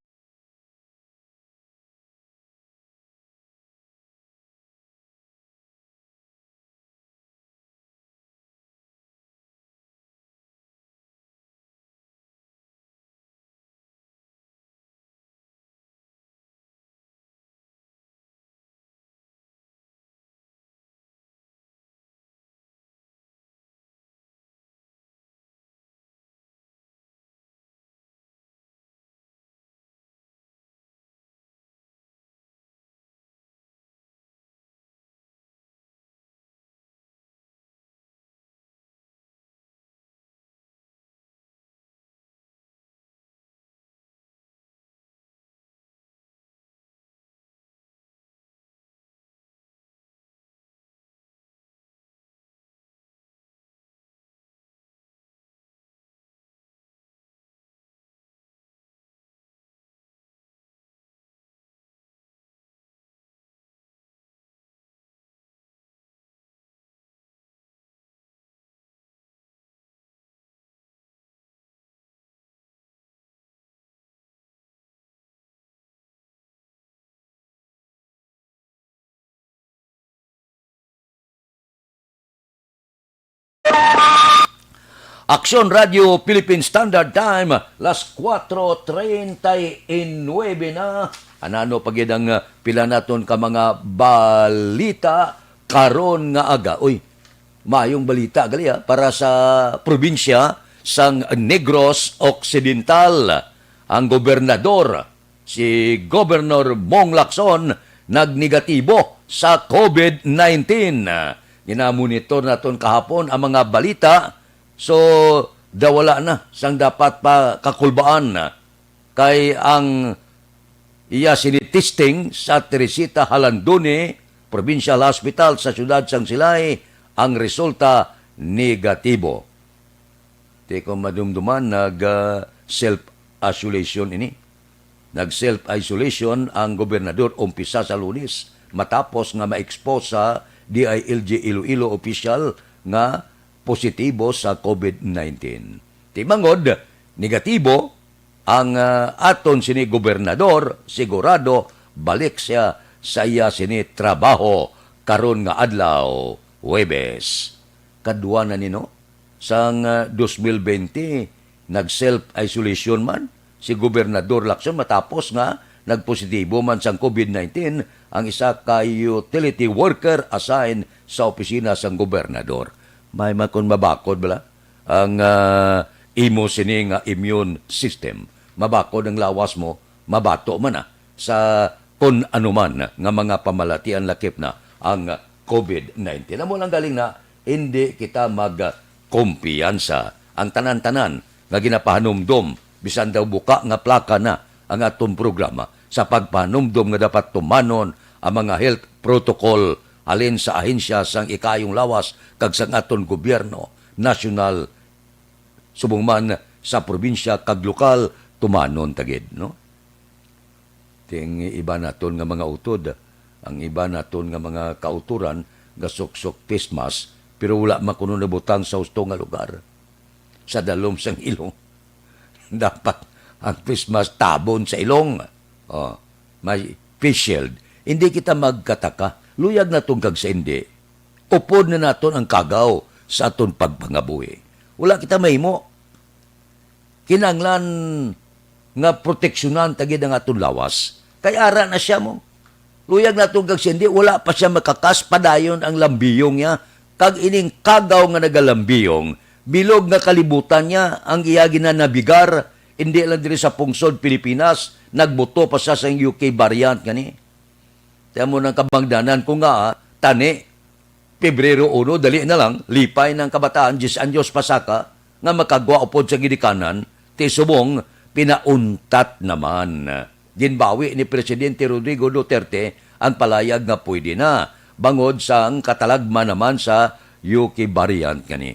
C: Aksyon Radio Philippine Standard Time, las 4:39 na. Anano pagidang pila naton ka mga balita karon nga aga. Uy, mayong balita gali para sa probinsya sang Negros Occidental. Ang gobernador, si Governor Bong Lacson, nagnegatibo sa COVID-19. Ginamonitor naton kahapon ang mga balita. So, dawala na sang dapat pa kakulbaan na kay ang iya sinitesting sa Teresita Halandone Provincial Hospital sa siyudad sang Silay, ang resulta negatibo. Di ko madumduman, nag-self-isolation ini. Nag-self-isolation ang gobernador umpisa sa Lunes matapos nga ma-expose sa DILG Iloilo official nga positibo sa COVID-19. Timangod, negatibo ang aton sini gobernador, sigurado balik siya sa iya sini trabaho karon nga adlaw, Huwebes. Kadua na nino, sang 2020, nag-self-isolation man si Gobernador Lacson matapos nga nagpositibo man sang COVID-19 ang isa ka utility worker assigned sa opisina sang gobernador. May makon mabakod bala ang imo sini nga immune system. Mabakod ang lawas mo, mabato man na sa kung anuman nga mga pamalatian lakip na ang COVID-19. Amo lang galing na hindi kita magkumpiyansa. Ang tanan-tanan nga ginapahanumdom bisan daw buka nga plaka na ang atong programa sa pagpahanumdom nga dapat tumanon ang mga health protocol alin sa ahensya sang ikayong lawas kag sang aton gobyerno nasyonal subong man sa probinsya kag lokal tumanon tagid, no? Ting iba naton nga mga utod, ang iba naton nga mga kauturan gasuksok pismas pero wala makuno nabutang sa husto nga lugar sa dalom sang ilong. Dapat ang pismas tabon sa ilong. Oh, may face shield. Hindi kita magkataka. Luyag na itong kag sa hindi. Upod na naton ang kagaw sa aton pagpangabuhi. Wala kita mahimo. Kinanglan nga proteksyonan tagid ang aton lawas. Kaya ara na siya mo. Luyag na itong kag sa hindi. Wala pa siya makakas padayon ang lambiyong niya. Kag ining kagaw nga nagalambiyong, bilog nga kalibutan niya ang iya ginanabigar. Hindi lang diri sa pungsod Pilipinas, nagboto pa sa UK variant gani. Tiyan mo ng kabangdanan ko nga, tani, Pebrero 1, dali na lang, lipay ng kabataan, 10 anyos pasaka, nga makagwa upod sa gidikanan, ti subong, pinauntat naman. Ginbawi ni Presidente Rodrigo Duterte ang palayag nga pwede na, bangod sa ang katalagman naman sa UK variant gani.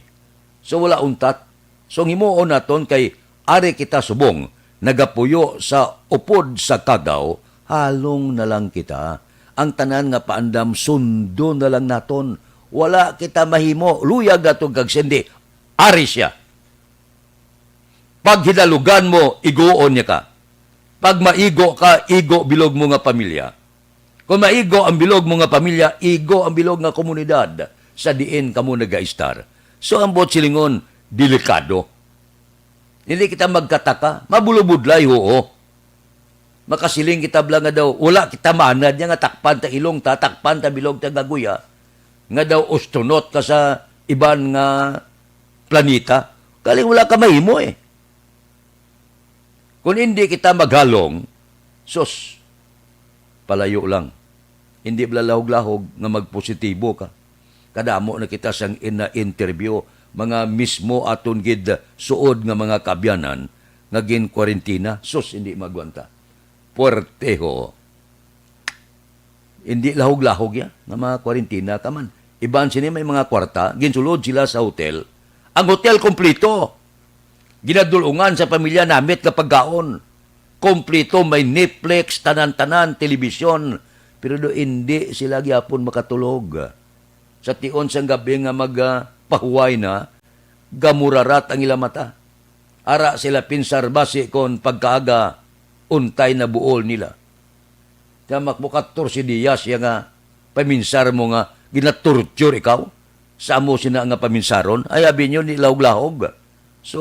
C: So wala untat. So himuon naton kay ari kita subong, nagapuyo sa upod sa kagaw, halong na lang kita. Ang tanan nga paandam, sundo na lang naton. Wala kita mahimo, luyag atong kagsendi. Ari siya. Pag hinalugan mo, igoon niya ka. Pag maigo ka, igo bilog mo nga pamilya. Kung maigo ang bilog mo nga pamilya, igo ang bilog nga komunidad sa diin kamo nag-aistar. So ang bot silingon, delikado. Hindi kita magkataka, mabulubudlay, oo. Makasiling kita bla nga daw, wala kita manad niya nga takpan ta ilong ta, takpan ta bilog ta gaguya. Nga daw astronaut ka sa iban nga planeta. Kaling wala ka mahimo eh. Kung hindi kita maghalong, sus, palayo lang. Hindi blalahog-lahog nga magpositibo ka. Kadamo na kita sang ina-interview mga mismo aton gid suod nga mga kabyanan nga gin kwarentina, sus hindi magwanta. Puerteho. Hindi lahog-lahog ya nga mga kwarentina kaman. Iban sini may mga kwarta, ginsulod sila sa hotel. Ang hotel kompleto. Ginadulungan sa pamilya namit kapag gaon. Kompleto, may Netflix, tanan-tanan, telebisyon. Pero do hindi sila gyapon makatulog. Sa tion sang gabi nga magpahuway na, gamurarat ang ila mata. Ara sila pinsar basi kon pagkaaga untay na buol nila. Tamak mo 14 diyas ya nga paminsar mo nga ginatorture ikaw. Sa mo sina nga paminsaron, ay abin nyo nilahog-lahog. So,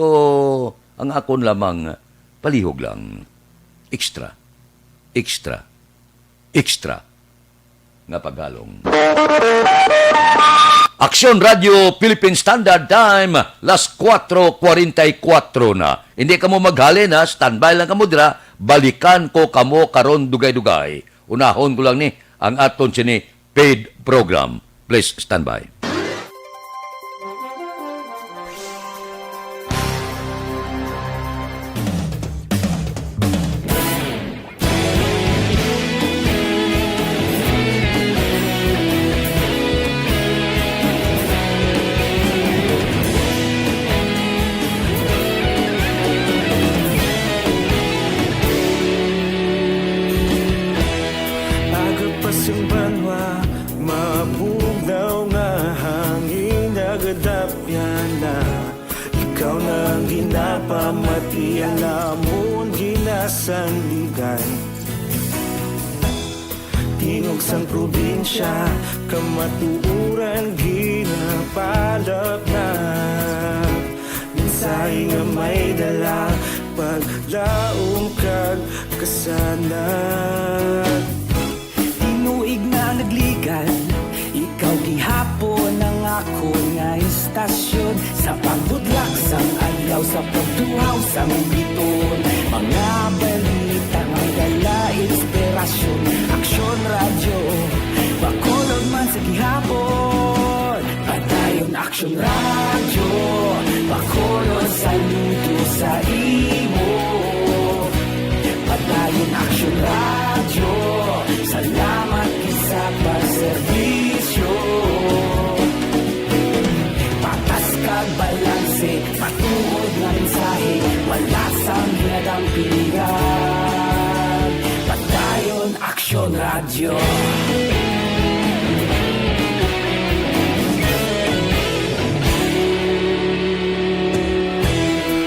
C: ang akon lamang palihog lang. Extra. Extra. Extra. Nga paghalong. Aksyon Radio Philippine Standard Time, las 4:44 na. Hindi ka mo maghalin ha, standby lang ka mo dira, balikan ko kamo karon dugay-dugay. Unahon ko lang ni, ang aton sini paid program. Please standby.
H: Tingog sang probinsya, kamatuuran ginapalap na. Minsay nga may dala, paglaom kag kasanat. Tinuig na nagligan, ikaw gihapon ako nga istasyon sa pagbudlak sang adlaw sa pagtuhaw sang biton. Mga balita nga dala inspirasyon, aksyon radyo, bakolod man sa gihapon. Padayon aksyon radyo, bakolod saludo sa imo. Padayon aksyon radyo, salamat sa pagserbisyo. Patas kag balanse, matuod nga mensahe, wala sang ginadampingan. Padayon aksyon radyo.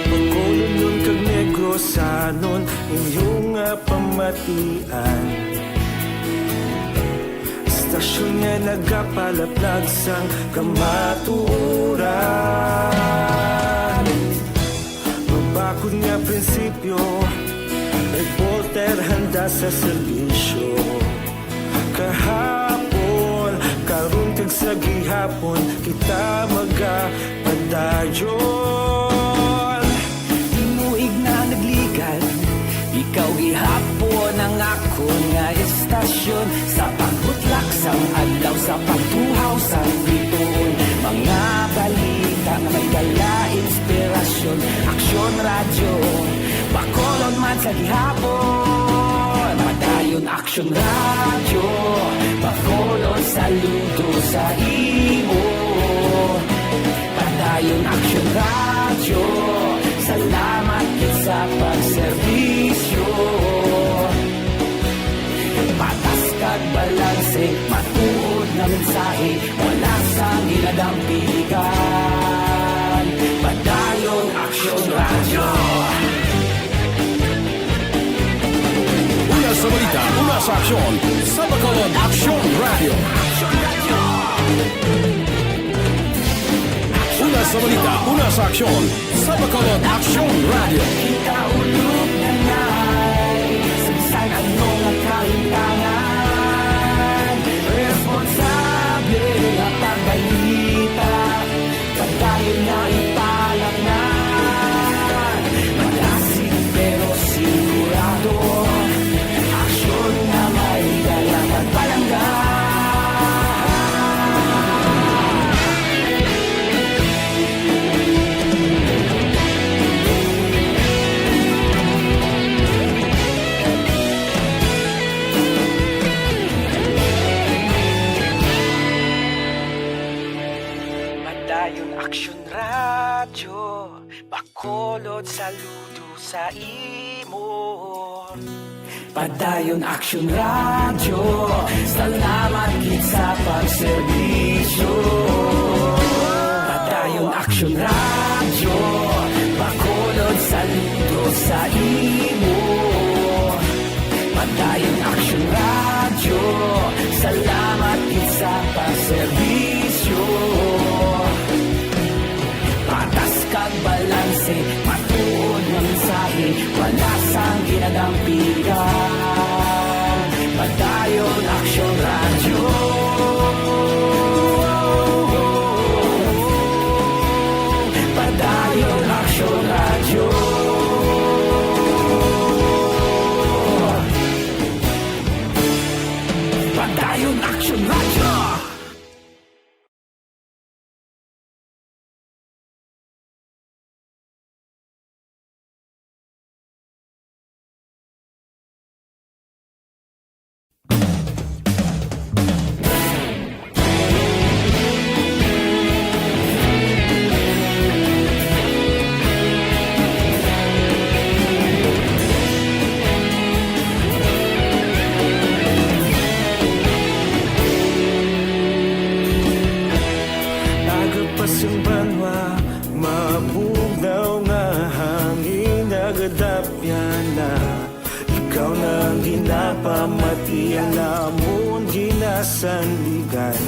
H: Pagkulunyon kag negrosanon, inyong pamatian. Istasyon nga nagapalaplag sang kamatuoran. Mabakod nga prinsipyo, reporter handa sa serbisyo. Kahapon, karun kag sa gihapon, kita magapadayon. Tinuig na nagligal, ikaw gihapon ang ako nga istasyon sa pagbutlak sang adlaw sa pagtuhaw sang biton. Mga balita na may dala inspirasyon, aksyon radyo, bakolod man sa gihapon. Padayon aksyon radyo, bakolod saludo sa imo. Padayon aksyon radyo, salamat sa pagserbisyo. Patas kag balanse, matuod na mensahe, wala sang ginadampigan. Padayon aksyon radyo.
B: Una sa balita, una sa aksyon, sa Bacolod Aksyon Radio. Una sa balita, una sa aksyon, sa Bacolod Aksyon Radio.
H: Kita ulog na na'y sagsang ano nga kahintangan. Responsable na pagbalita, pagdayon na ipalaknan. Malasig pero sigurado, aksyon na may dalang pagpalanggan. Padayon aksyon radyo, bakolod saludo sa imo. Padayon aksyon radyo, salamat gid sa pagserbisyo. Padayon aksyon radyo, bakolod saludo sa imo. Padayon aksyon radyo, salamat gid sa pagserbisyo. Patas kag balanse, matuod nga mensahe, wala sang ginadampigan. Padayon aksyon radyo. Padayon aksyon radyo. Padayon aksyon radyo. Pamatian namon ginasandigan.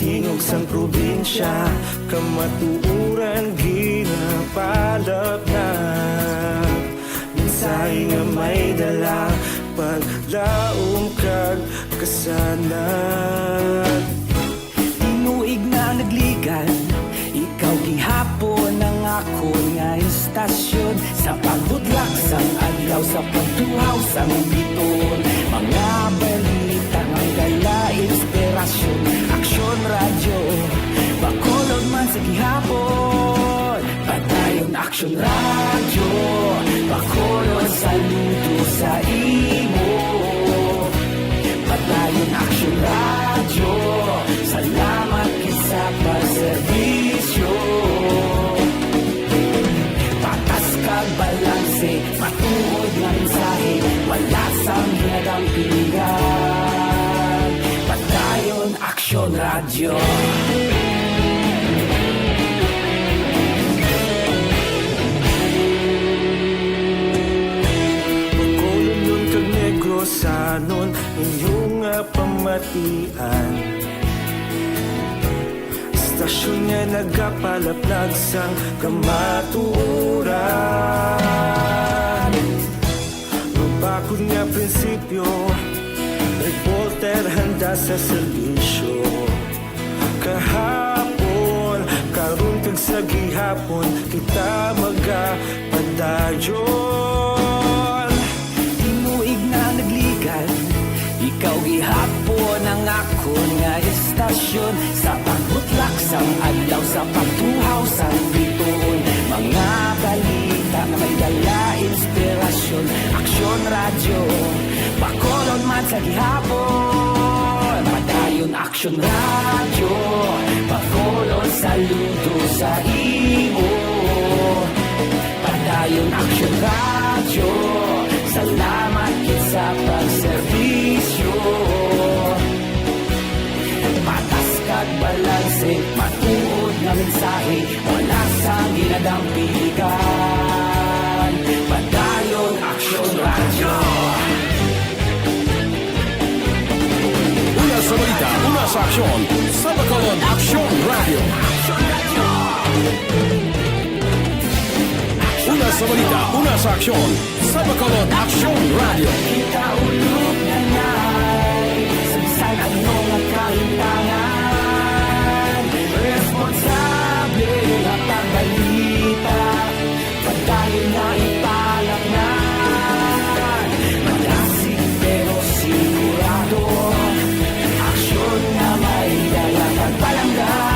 H: Tingog sang probinsya, kamatuuran ginapalap na. Mensahe nga may dala, paglaom kag kasanan. sang biton, mga balita ng dala, inspirasyon, aksyon, radyo, bakolod man sa gihapon. Padayon aksyon, radyo, bakolod saludo sa imo. Padayon aksyon, radyo, salamat kisa pagserbisyo. Patas kag balanse, matuod nga mensahe, wala sang hinagang pilihan. Padayon aksyon, radyo. Sanon inyong pamatian, istasyon nga nagapalaplag sang kamaturan. Mabakod nga prinsipyo, reporter handa sa serbisyo. Kahapon, karun kag sa gihapon, kita magapadayon. Tinuig na nagligan, ikaw gihapon ang akon nga istasyon. Sa pagbutlak sang adlaw, sa pagtuhaw sang bituon, mga balita na may dala, inspirasyon, aksyon, radyo, bakolon man sa gihapon. Padayon aksyon, radyo, bakolon saludo sa imo. Padayon aksyon, radyo, salamat kit sa pagserbisyo. Patas kag balanse, matuod nga mensahe, wala sang ginadang piligan. Padayon aksyon, radyo.
B: Una sa balita, una sa aksyon. Sa Bacolod, Aksyon Radio. Una sa balita, una sa aksyon. Sa Bacolod, Aksyon Radio.
H: Kita ulog na na'y sabisan anong nagkahintangan. Responsable na pagbalita, pagdahin na ipalaknan. Malasig pero sigurado, aksyon na may dalang pagpalanggan.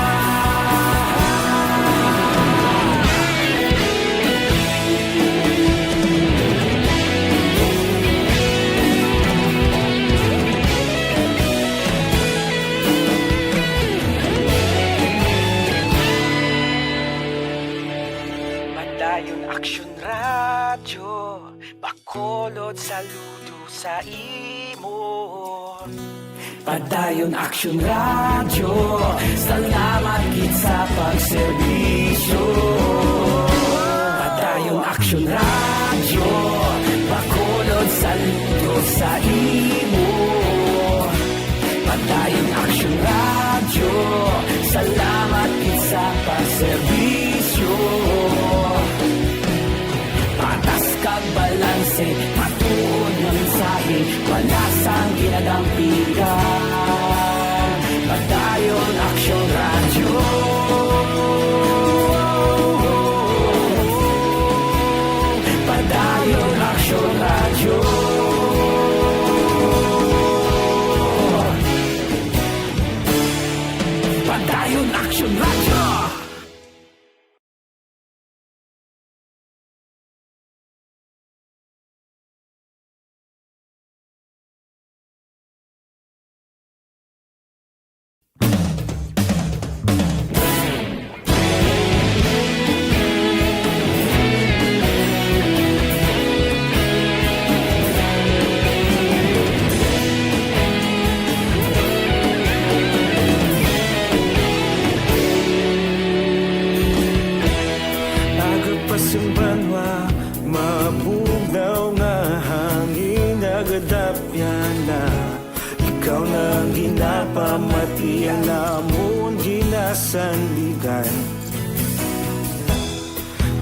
H: Padayon aksyon, radyo, bakolod saludo sa imo. Padayon aksyon, radyo, salamat kit sa pagserbisyo. Padayon aksyon, radyo, bakolod saludo sa imo. Padayon aksyon, radyo, salamat kit sa pagserbisyo. Patas kag balanse, matuod nga mensahe, wala sang ginadang piligan. Padayon aksyon, radyo. Padayon aksyon, radyo. Padayon aksyon, radyo. Simbanwa, mabugnaw nga hangin nagadapyan na. Ikaw na ginapamatian namon ginasandigan.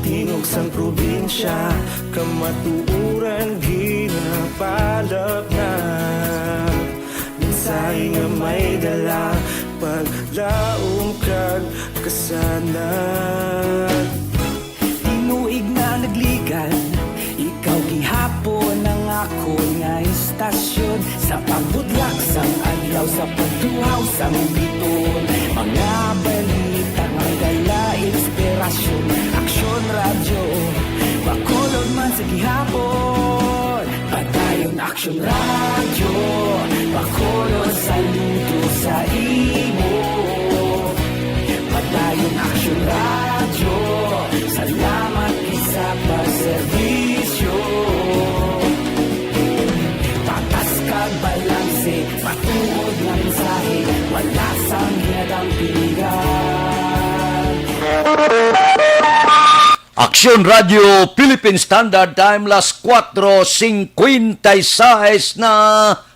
H: Tingog sang probinsya, kamatuuran ginapalap na. Mensahe nga may dala, paglaom kag kasanat. Tinuig na nagligan, ikaw gihapon ang akon orientasyon sa pagbutlak sang adlaw sa pagtuhaw sang biton. Mga balita ang dala inspirasyon. Aksyon radyo, Bacolod man sa gihapon. Padayon Aksyon radyo, Bacolod saludo sa imo. Padayon Aksyon radyo, salamat isa pagserbisyo. Patas kag balanse, patuod ng mensahe, wala sang hiyadang pilihan.
C: Aksyon Radio Philippine Standard Time las 4:56 na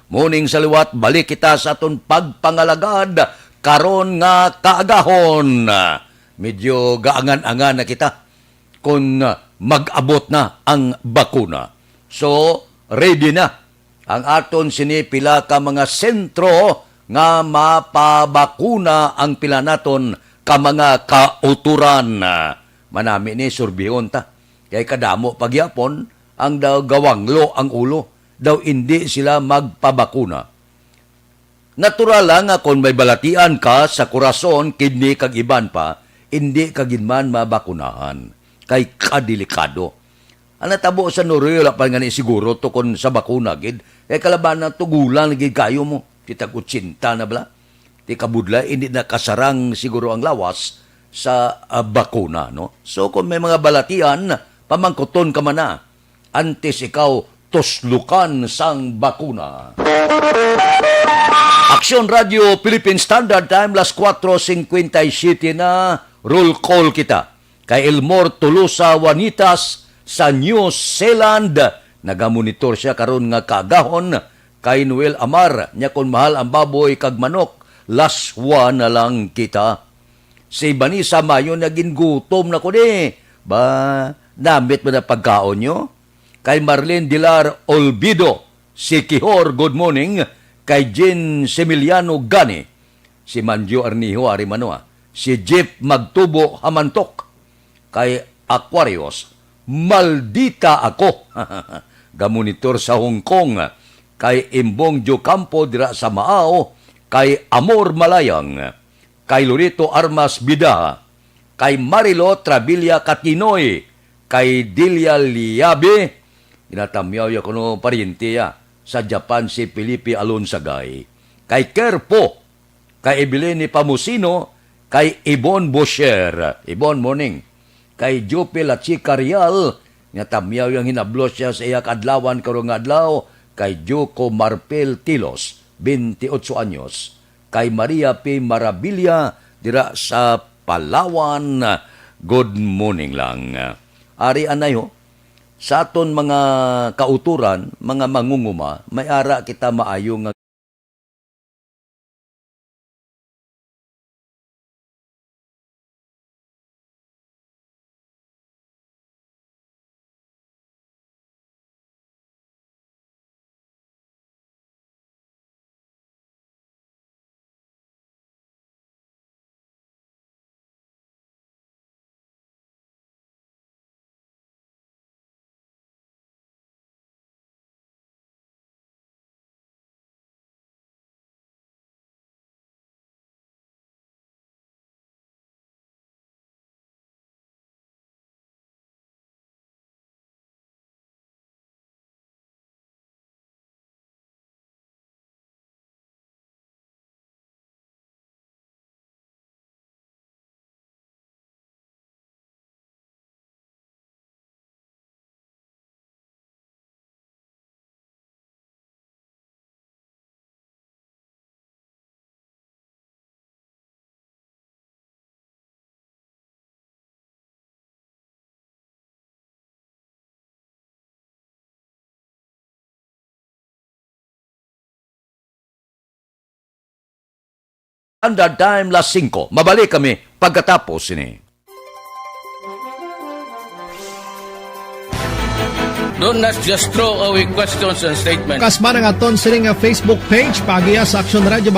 C: muning sa liwat balik kita sa aton pagpangalagad karon nga kaagahon. Medyo gaangan-angan na kita kung mag-abot na ang bakuna. So, ready na ang aton sinipila ka mga sentro nga mapabakuna ang pila naton ka mga kauturan. Manami ni surbihon ta. Kaya kadamo pagyapon ang daw gawanglo ang ulo. Daw hindi sila magpabakuna. Natural lang nga kung may balatian ka sa kurason, kidney kag iban pa, hindi kaginman mabakunahan. Kay kadelikado. Ang natabo sa Noriola pa nga ni siguro to kung sa bakuna gid. Kaya kalaban na tugulan gid kayo mo. Titag 80 na bala. Ti kabudla hindi na kasarang siguro ang lawas sa bakuna, no? So, kung may mga balatian, pamangkuton ka man na, antes ikaw tuslukan sang bakuna. Aksyon Radio Philippine Standard Time, las 4:57 na, roll call kita. Kay Elmore Tolosa Juanitas sa New Zealand, nagamonitor siya karon nga kaagahon. Kay Noel Amar, niya kung mahal ang baboy kag manok, laswa na lang kita. Si Vanessa Mayo naging gutom na ko di. Ba, namit mo na pagkaon nyo? Kay Marlene Dilar Olvido, si Kihor, good morning. Kay Jen Semiliano Gani, si Manjo Arnijo Arimanoa, si Jeep Magtubo Hamantok. Kay Aquarius, maldita ako. Gamonitor sa Hong Kong. Kay Imbong Jocampo dira sa Maao. Kay Amor Malayang. Kay Lorito Armas Bida, kay Marilo Travilla Katinoy, kay Dilia Liabe, inatamyaw ya kuno pariente ya, sa Japan si Felipe Alonsagay, kay Kerpo, kay Ebilene Pamusino, kay Ibon Bosher, Ibon morning, kay Jope Lachica Rial, inatamyaw yung hinablos siya sa iyak adlawan karong adlaw, kay Joko Marpel Tilos, 28 anyos, kay Maria P. Marabilia dira sa Palawan. Good morning lang. Ari anayo, sa aton mga kauturan, mga mangunguma, may ara kita maayo nga Standard Time las 5. Mabalik kami pagkatapos ini.
B: Don't not just throw away questions and statements.
I: Kasma ng aton sining nga Facebook page pagiya sa Aksyon Radio.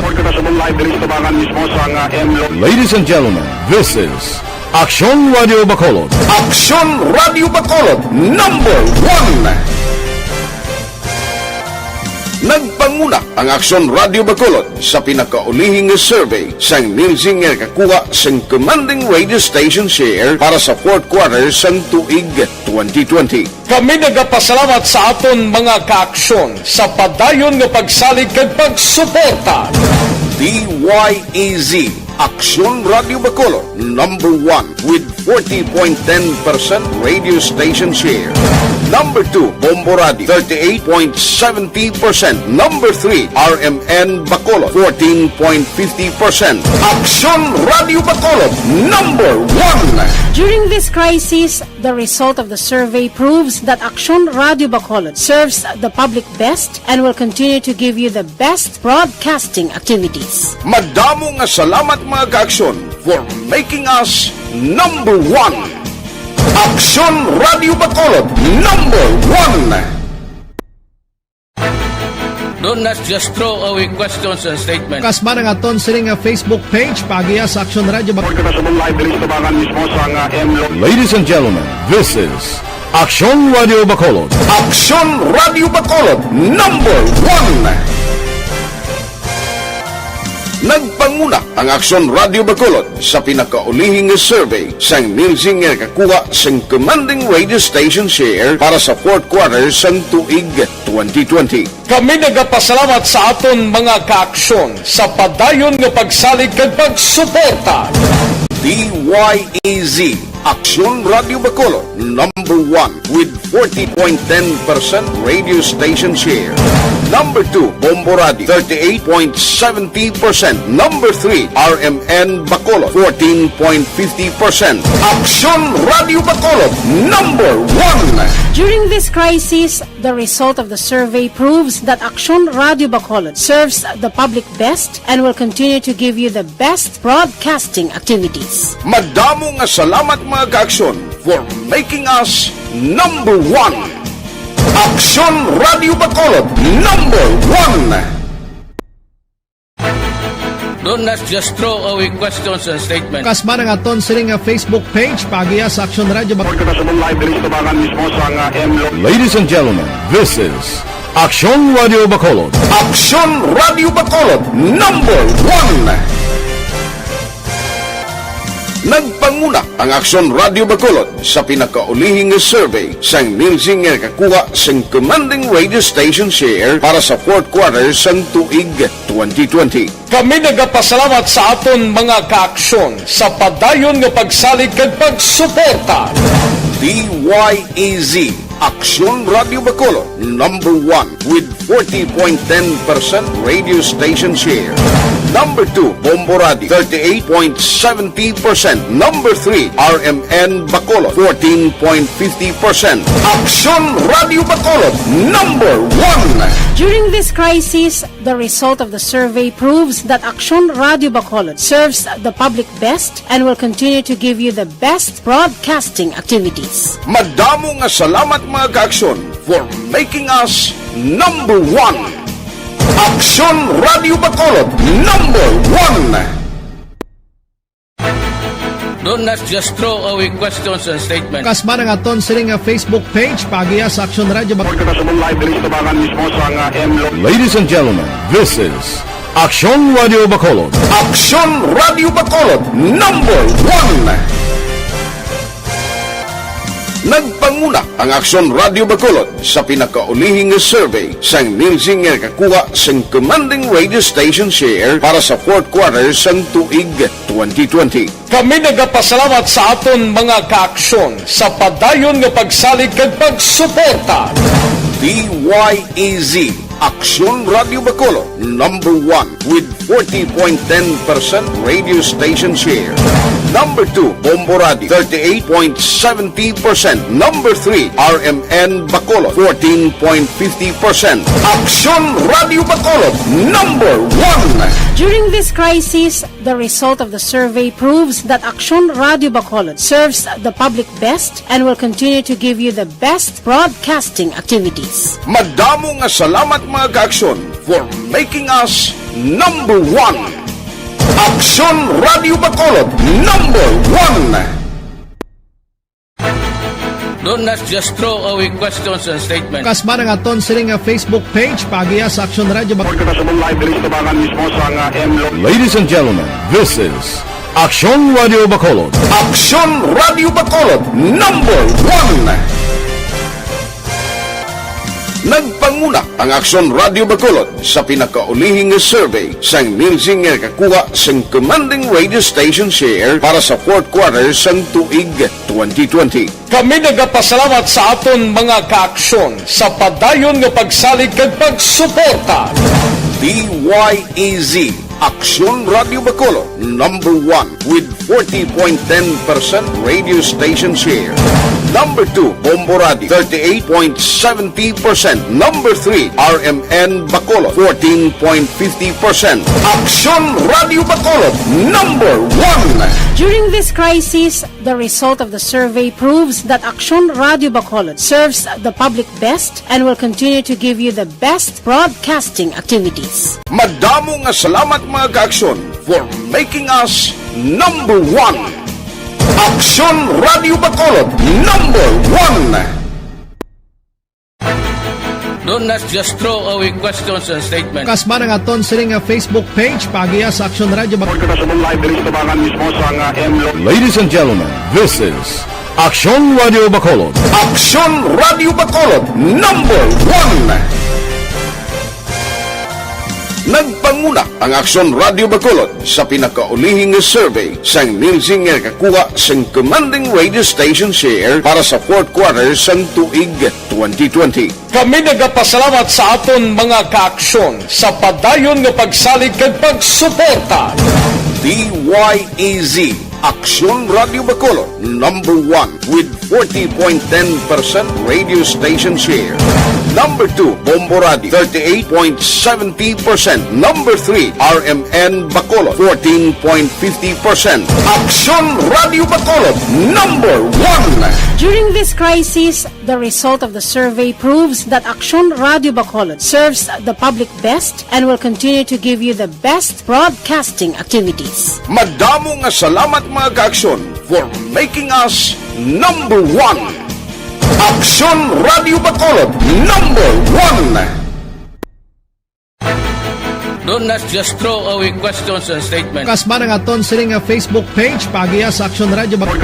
B: Ladies and gentlemen, this is Aksyon Radio Bacolod. Aksyon Radio Bacolod, number 1. Nagpanguna ang Aksyon Radio Bacolod sa pinakaulihing survey sang Nielsen nga kakuha sang commanding radio station share para sa fourth quarter sang tuig 2020.
J: Kami nagapasalamat sa aton mga kaaksyon sa padayon nga pagsalig kag pagsuporta.
B: DYEZ Aksyon Radio Bacolod, number 1 with 40.10% radio station share. Number 2, Bombo Radio, 38.70%. Number 3, RMN Bacolod, 14.50%. Aksyon Radio Bacolod, number 1.
K: During this crisis, the result of the survey proves that Aksyon Radio Bacolod serves the public best and will continue to give you the best broadcasting activities.
B: Madamo nga salamat mga kaaksyon for making us number 1. Aksyon Radio Bacolod, number 1.
L: Don't not just throw away questions and statements.
I: Kasma ng aton sining Facebook page pagiya sa Aksyon Radio Bacolod.
B: Ladies and gentlemen, this is Aksyon Radio Bacolod. Aksyon Radio Bacolod, number 1. Nagpanguna ang Aksyon Radio Bacolod sa pinakaulihing survey sang Nielsen nga kakuha sang commanding radio station share para sa fourth quarter sang tuig 2020.
J: Kami nagapasalamat sa aton mga kaaksyon sa padayon nga pagsalig kag pagsuporta.
B: DYEZ Aksyon Radio Bacolod, number 1 with 40.10% radio station share. Number 2, Bombo Radio, 38.70%. Number 3, RMN Bacolod, 14.50%. Aksyon Radio Bacolod, number 1.
K: During this crisis, the result of the survey proves that Aksyon Radio Bacolod serves the public best and will continue to give you the best broadcasting activities.
B: Madamo nga salamat mga kaaksyon for making us number 1. Aksyon Radio Bacolod, number 1.
L: Don't not just throw away questions and statements.
I: Kasma ng aton sining Facebook page pagiya sa Aksyon Radio Bacolod.
B: Ladies and gentlemen, this is Aksyon Radio Bacolod. Aksyon Radio Bacolod, number 1. Nagpanguna ang Aksyon Radio Bacolod sa pinakaulihing survey sang Nielsen nga kakuha sang commanding radio station share para sa fourth quarter sang tuig 2020.
J: Kami nagapasalamat sa aton mga kaaksyon sa padayon nga pagsalig kag pagsuporta.
B: DYEZ Aksyon Radio Bacolod, number 1 with 40.10% radio station share. Number 2, Bombo Radio, 38.70%. Number 3, RMN Bacolod, 14.50%. Aksyon Radio Bacolod, number 1.
K: During this crisis, the result of the survey proves that Aksyon Radio Bacolod serves the public best and will continue to give you the best broadcasting activities.
B: Madamo nga salamat mga kaaksyon for making us number 1. Aksyon Radio Bacolod, number 1.
L: Don't not just throw away questions and statements.
I: Kasma ng aton sining Facebook page pagiya sa Aksyon Radio Bacolod.
B: Ladies and gentlemen, this is Aksyon Radio Bacolod. Aksyon Radio Bacolod, number 1. Nagpanguna ang Aksyon Radio Bacolod sa pinakaulihing survey sang Nielsen nga kakuha sang commanding radio station share para sa fourth quarter sang tuig 2020.
J: Kami nagapasalamat sa aton mga kaaksyon sa padayon nga pagsalig kag pagsuporta.
B: DYEZ Aksyon Radio Bacolod, number 1 with 40.10% radio station share. Number 2, Bombo Radio, 38.70%. Number 3, RMN Bacolod, 14.50%. Aksyon Radio Bacolod, number 1.
K: During this crisis, the result of the survey proves that Aksyon Radio Bacolod serves the public best and will continue to give you the best broadcasting activities.
B: Madamo nga salamat mga kaaksyon for making us number 1. Aksyon Radio Bacolod, number 1.
L: Don't not just throw away questions and statements.
I: Kasma ng aton sining nga Facebook page pagiya sa Action Radio Bacolod.
J: Ladies and gentlemen, this is Action Radio Bacolod.
B: Action Radio Bacolod number 1. Nagpanguna ang Action Radio Bacolod sa pinakaulihing survey sang Nielsen nga kakuha sang commanding radio station share para sa fourth quarter sang tuig 2020.
J: Kami nagapasalamat sa aton mga kaaksyon sa padayon nga pagsalig kag pagsuporta.
B: DYEZ Action Radio Bacolod number 1 with 40.10% radio station share. Number 2, Bombo Radio, 38.70%. Number 3, RMN Bacolod, 14.50%. Action Radio Bacolod, number 1.
K: During this crisis, the result of the survey proves that Action Radio Bacolod serves the public best and will continue to give you the best broadcasting activities.
B: Madamo nga salamat mga kaaksyon for making us number 1. Action Radio Bacolod number 1.
L: Don't not just throw away questions and statements.
I: Kasma ng aton sining nga Facebook page pagiya sa Action Radio Bacolod.
J: Ladies and gentlemen, this is Action Radio Bacolod.
B: Action Radio Bacolod number 1. Nagpanguna ang Action Radio Bacolod sa pinakaulihing survey sang Nielsen nga kakuha sang commanding radio station share para sa fourth quarter sang tuig 2020.
J: Kami nagapasalamat sa aton mga kaaksyon sa padayon nga pagsalig kag pagsuporta.
B: DYEZ Action Radio Bacolod number 1 with 40.10% radio station share. Number 2, Bombo Radio, 38.70%. Number 3, RMN Bacolod, 14.50%. Action Radio Bacolod, number 1.
K: During this crisis, the result of the survey proves that Action Radio Bacolod serves the public best and will continue to give you the best broadcasting activities.
B: Madamo nga salamat mga kaaksyon for making us number 1. Action Radio Bacolod number 1.
L: Don't not just throw away questions and statements.
I: Kasma ng aton sining nga Facebook page pagiya sa Action Radio Bacolod.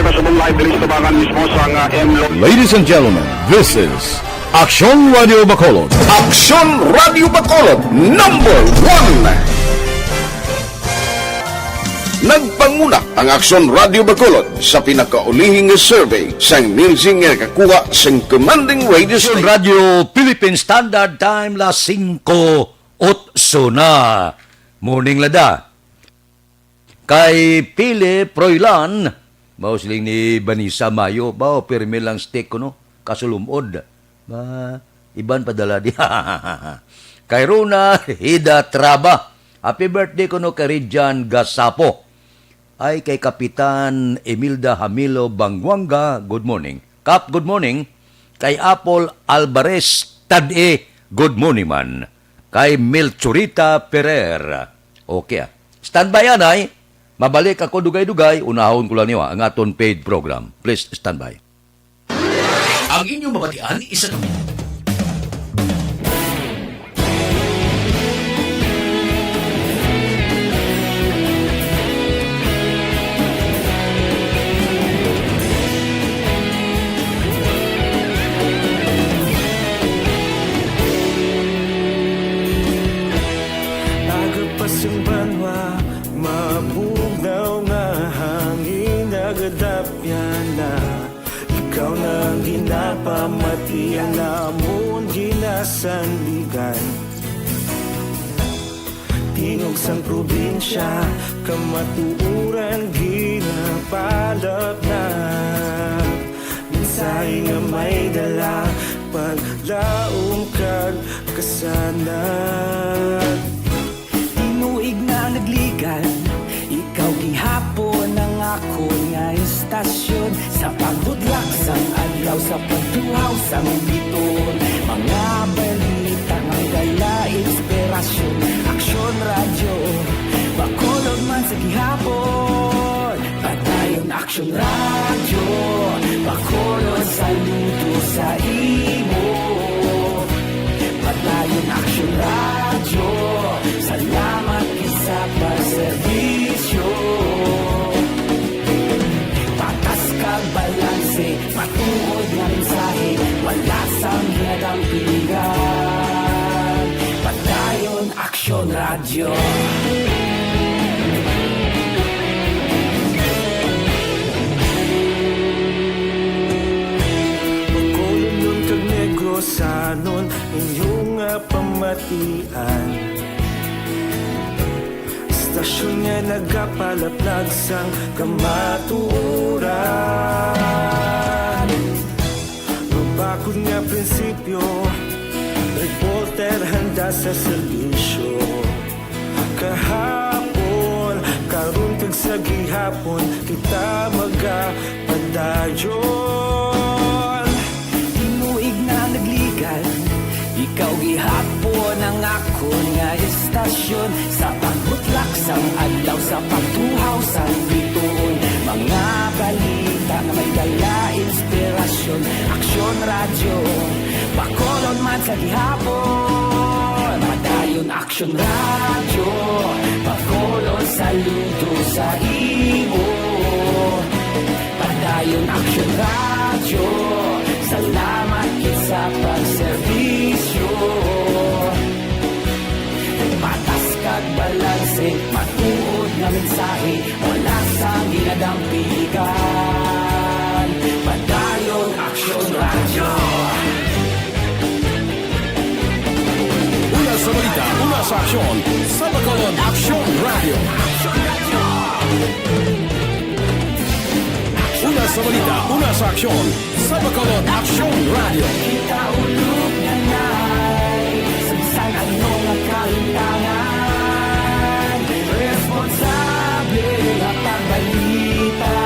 J: Ladies and gentlemen, this is Action Radio Bacolod.
B: Action Radio Bacolod number 1. Nagpanguna ang Action Radio Bacolod sa pinakaulihing survey sang Nielsen nga kakuha sang commanding radio
C: Action
B: station.
C: Radio Philippine Standard Time las 5:08 na. Morning lada. Kay Pili Proilan, mausiling ni Banisa Mayo, bao pirmi lang stick ko no, kasulumod. Iban padala di. Kay Runa Hida Traba, happy birthday ko no kay Rijan Gasapo. Ay kay Kapitan Emilda Hamilo Bangwanga, good morning. Kap, good morning. Kay Apple Alvarez Tade, good morning man. Kay Melchorita Ferrer. Okay. Standby anay. Mabalik ako dugay-dugay. Unahon ko lang niyo ang aton paid program. Please standby.
A: Ang inyong mabatian, isa kami.
H: Pamatian namon ginasandigan Tingog sang probinsya kamatuuran ginapalap na Minsay nga may dala paglaong kag kasanan Tinuig na nagligan ikaw gihapon ang ako nga istasyon Sa pagbudlak sang adlaw sa pagduhaw sang biton Mga balita ng dala inspirasyon Action Radio Bacolod man sa gihapon Patayon Action Radio Bacolod saludo sa imo. Padayon Action Radio, salamat isa pa serbisyo. Patas kag balanse, matuod nga mensahe, wala sang hinadampingan. Padayon Action Radio.
M: Sanon inyong pamatian. Istasyon nga nagapalaplag sang kamatuoran. Mabakod nga prinsipyo, reporter handa sa serbisyo. Kahapon, karun kag sa gihapon, kita magapadayon.
H: Ikaw gihapon ang ako nga istasyon sa pagbutlak sang adlaw sa pagtuhaw sang bituon. Mga balita na may dala inspirasyon. Action Radio, Bacolod man sa gihapon. Padayon Action Radio, Bacolod saludo sa imo. Padayon Action Radio, salamat sa pagserbisyo. Patas kag balanse, matuod nga mensahe, wala sang ginadampigan. Padayon Action Radio.
J: Una sa balita, una sa aksyon, sa Bacolod Action Radio. Una sa balita, una sa aksyon, sa Bacolod Action Radio.
H: Kita ulog na na'y sabisan ano nga kalintangan. Responsable na pagbalita,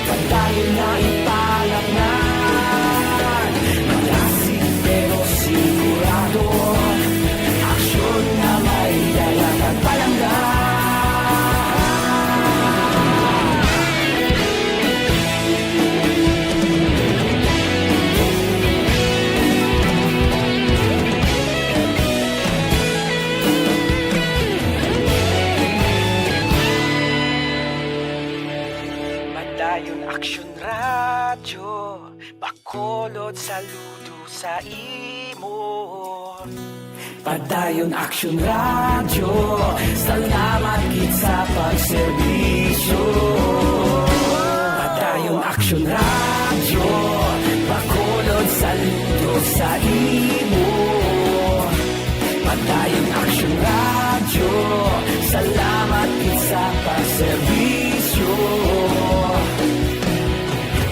H: padayon na ipalaknan. Malasig pero sigurado, aksyon na may dalang at palanggan. Action Radio, Bacolod saludo sa imo. Padayon Action Radio, salamat gid sa pagserbisyo. Padayon Action Radio, Bacolod saludo sa imo. Padayon Action Radio, salamat gid sa pagserbisyo.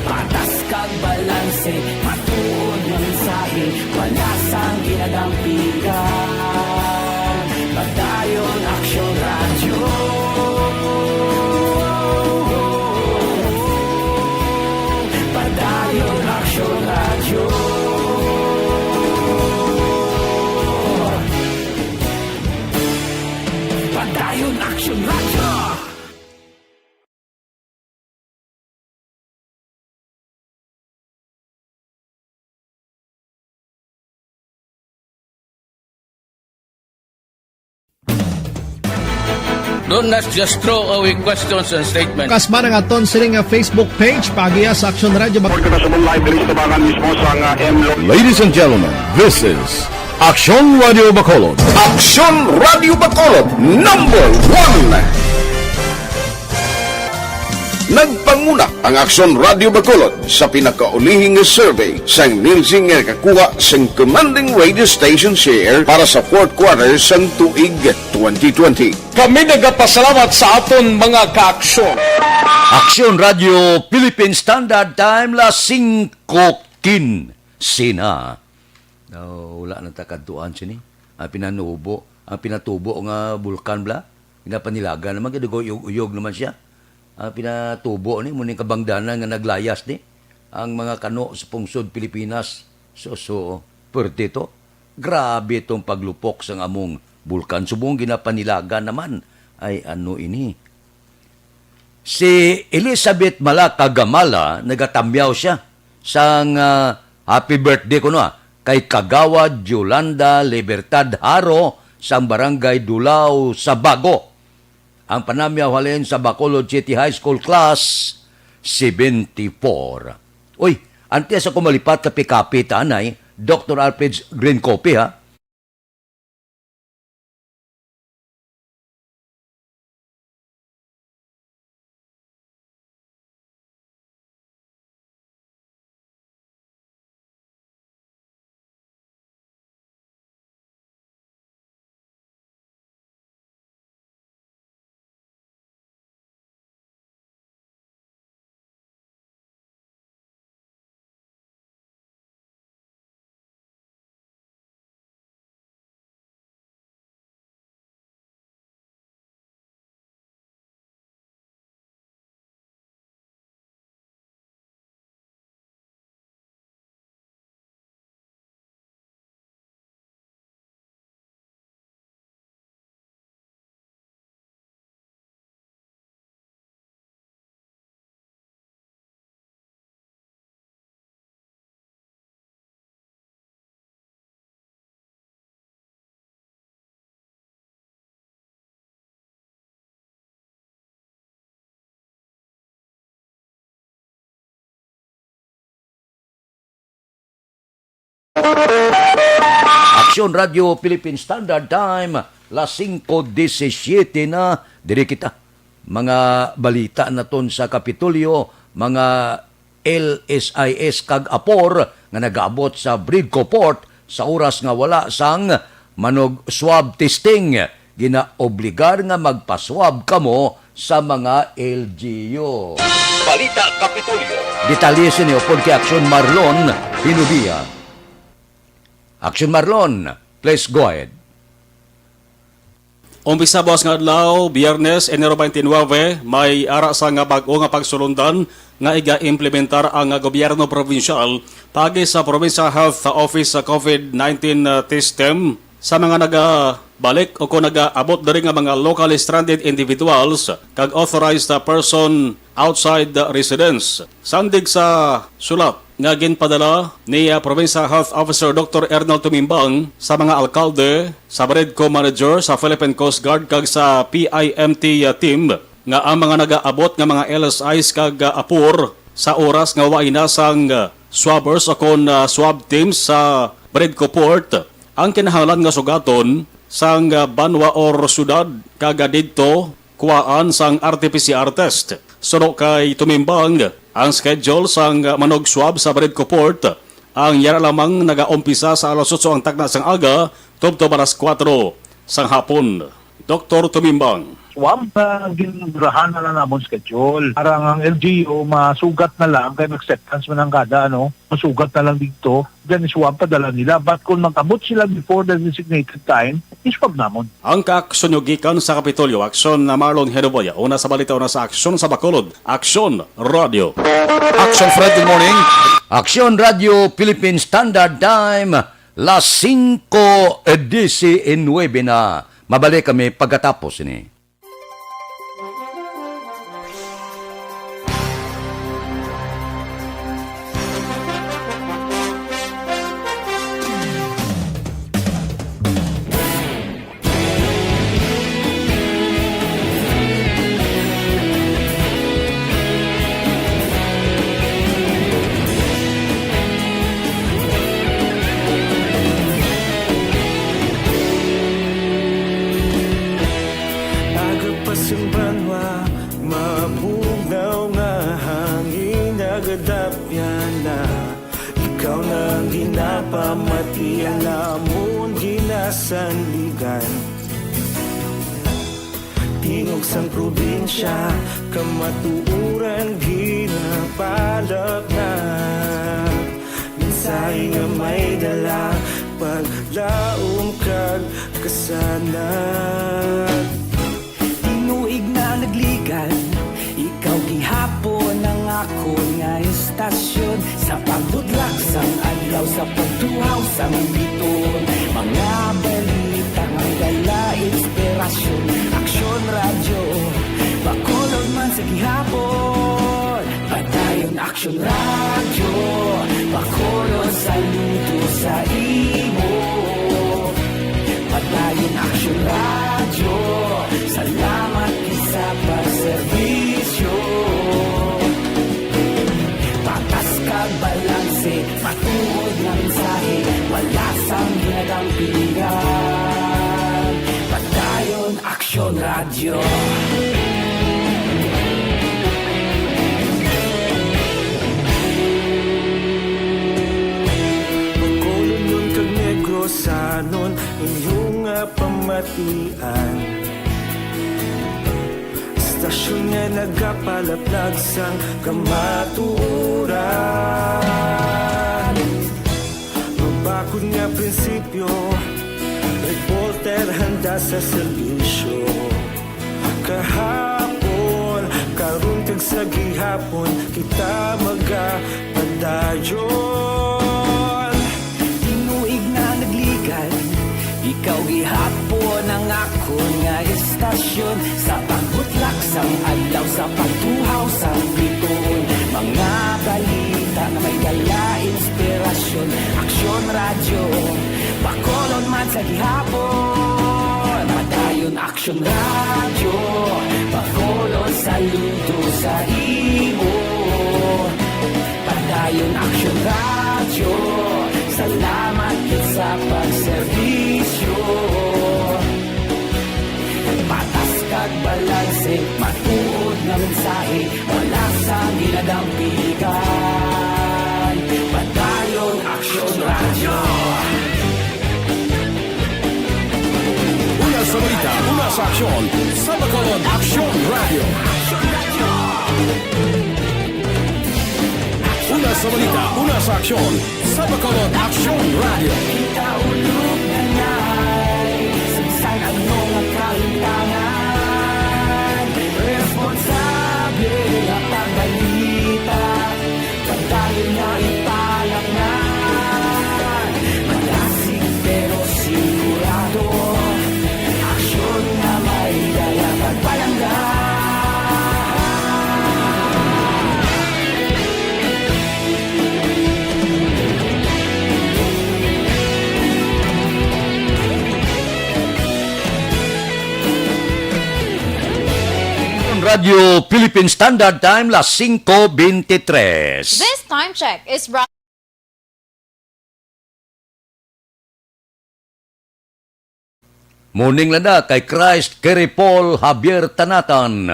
H: Patas kag balanse, matuod nga mensahe, wala sang ginadampigan. Padayon Action Radio. Padayon Action Radio. Padayon Action Radio.
L: Don't just throw away questions and statements.
I: Kasma ng aton siling Facebook page, pagiya sa Action Radio.
B: Ladies and gentlemen, this is Action Radio Bacolod. Action Radio Bacolod, number 1. Nagpanguna ang Action Radio Bacolod sa pinakaulihing survey sang Nilsing nga kakuha sang commanding radio station share para sa fourth quarter sang tuig 2020.
J: Kami nagapasalamat sa aton mga kaaksyon.
C: Action Radio Philippine Standard Time la 5:15 sina. Wala na takadtuan sini. Ang pinatubo nga bulkan bla. Pinapanilaga naman uyog naman siya. Ang pinatubo ni muning kabangdanan nga naglayas ni ang mga kano sa pungsod Pilipinas. So pwerte to. Grabe itong paglupok sa among bulkan. Subong ginapanilaga naman ay ano ini. Si Elizabeth Malaka Gamala, nagatamyaw siya sang happy birthday ko kay Kagawad Yolanda Libertad Haro sang barangay Dulao sa Bago. Ang panamyaw halin sa Bacolod City High School Class 74. Uy, antes ako malipat kapi-kapi tanay, Dr. Alfred's Green Coffee ha. Aksyon Radio Philippine Standard Time, las 5:17 na. Diri kita. Mga balita na ton sa Kapitolyo, mga LSIS kag apor nga nagaabot sa Bridco Port sa oras nga wala sang manog swab testing. Ginaobligar nga magpaswab kamo sa mga LGU.
J: Balita Kapitolyo.
C: Detalye sa niyo pod kay Aksyon Marlon Hinubia. Aksyon Marlon, please go ahead.
N: Umpisa buwas nga adlaw, Biyernes, Enero 29, may ara sa nga bag-o nga pagsulundan nga iga-implementar ang gobyerno provincial pagi sa Provincial Health Office sa COVID-19 system sa mga nagabalik o kung nagaabot diri nga mga locally stranded individuals kag authorized person outside the residence. Sandig sa sulat nga ginpadala ni Provincial Health Officer Dr. Ernal Tumimbang sa mga alkalde, sa Bridco Manager, sa Philippine Coast Guard kag sa PIMT team nga ang mga nagaabot nga mga LSIs kag apur sa oras nga waay nasang swabbers o kon swab teams sa Bridco Port ang kinahanglan nga sugaton sang banwa or syudad kag didto kuwaan sang RT-PCR test. Suno kay Tumimbang, ang schedule sang manog swab sa Bridco Port ang yara lamang nagaumpisa sa alas 8 ang tagna sang aga tubto alas 4 sang hapon. Dr. Tumimbang.
O: Swab na ginurahan na namon schedule. Parang ang LGU masugat na lang kay acceptance man ang kada masugat na lang dito. Then swab padala nila. But kung mag-abot sila before the designated time, iswab namon.
N: Ang kaaksyonyogikan sa Kapitolyo, Aksyon na Marlon Heroboya. Una sa balita, una sa Aksyon sa Bacolod. Aksyon Radio.
J: Aksyon Fred, good morning.
C: Aksyon Radio Philippine Standard Time, las 5:19 na. Mabalik kami pagkatapos ini.
M: Ikaw nang ginapamati, alamon ginasanligan. Tingog sang probinsya, kamatuuran ginapalak na. Minsay nga may dala, paglaom kag kasanan.
H: Tinuig na nagligan, ikaw gihapon ang ako nga istasyon. Sa pagdudlak sang adlaw, sa pagtuhaw sang biton. Mga balita ang dala, inspirasyon. Aksyon Radio, Bacolod man sa gihapon. Padayon aksyon. Action Radio, Bacolod saludo sa imo. Padayon Action Radio, salamat isa pa serbisyo. Patas kag balanse, matuod na mensahe, wala sang ginagampingan. Padayon Action Radio.
M: Sanon inyong pamatian, stasyon nga nagapalaplag sang kamaturan. Mabakod nga prinsipyo, reporter handa sa serbisyo. Kahapon, karun kag sa gihapon, kita magapadayon.
H: Ikaw gihapon ang ako nga istasyon, sa pagbutlak sang adlaw, sa pagtuhaw sang bituon. Mga balita na may dala inspirasyon. Action Radio, Bacolod man sa gihapon. Padayon Action Radio, Bacolod saludo sa imo. Padayon Action Radio, salamat sa pagserbisyo. Patas kag balanse, matuod na mensahe, wala sa ginadampigan. Padayon Action Radio.
J: Una sa balita, una sa aksyon, sa Bacolod Action Radio. Una sa balita, una sa aksyon, sa Bacolod Action Radio.
H: Kita ulog na na'y sinsan ang mga kahintangan. Responsable at pagbalita, pagdayon na ipalaknan. Malasig pero sigurado, aksyon na may dala pagpalanggan.
C: Radio Philippine Standard Time, las 5:23.
P: This time check is brought.
C: Muning landa kay Christ Kerry Paul Javier Tanatan,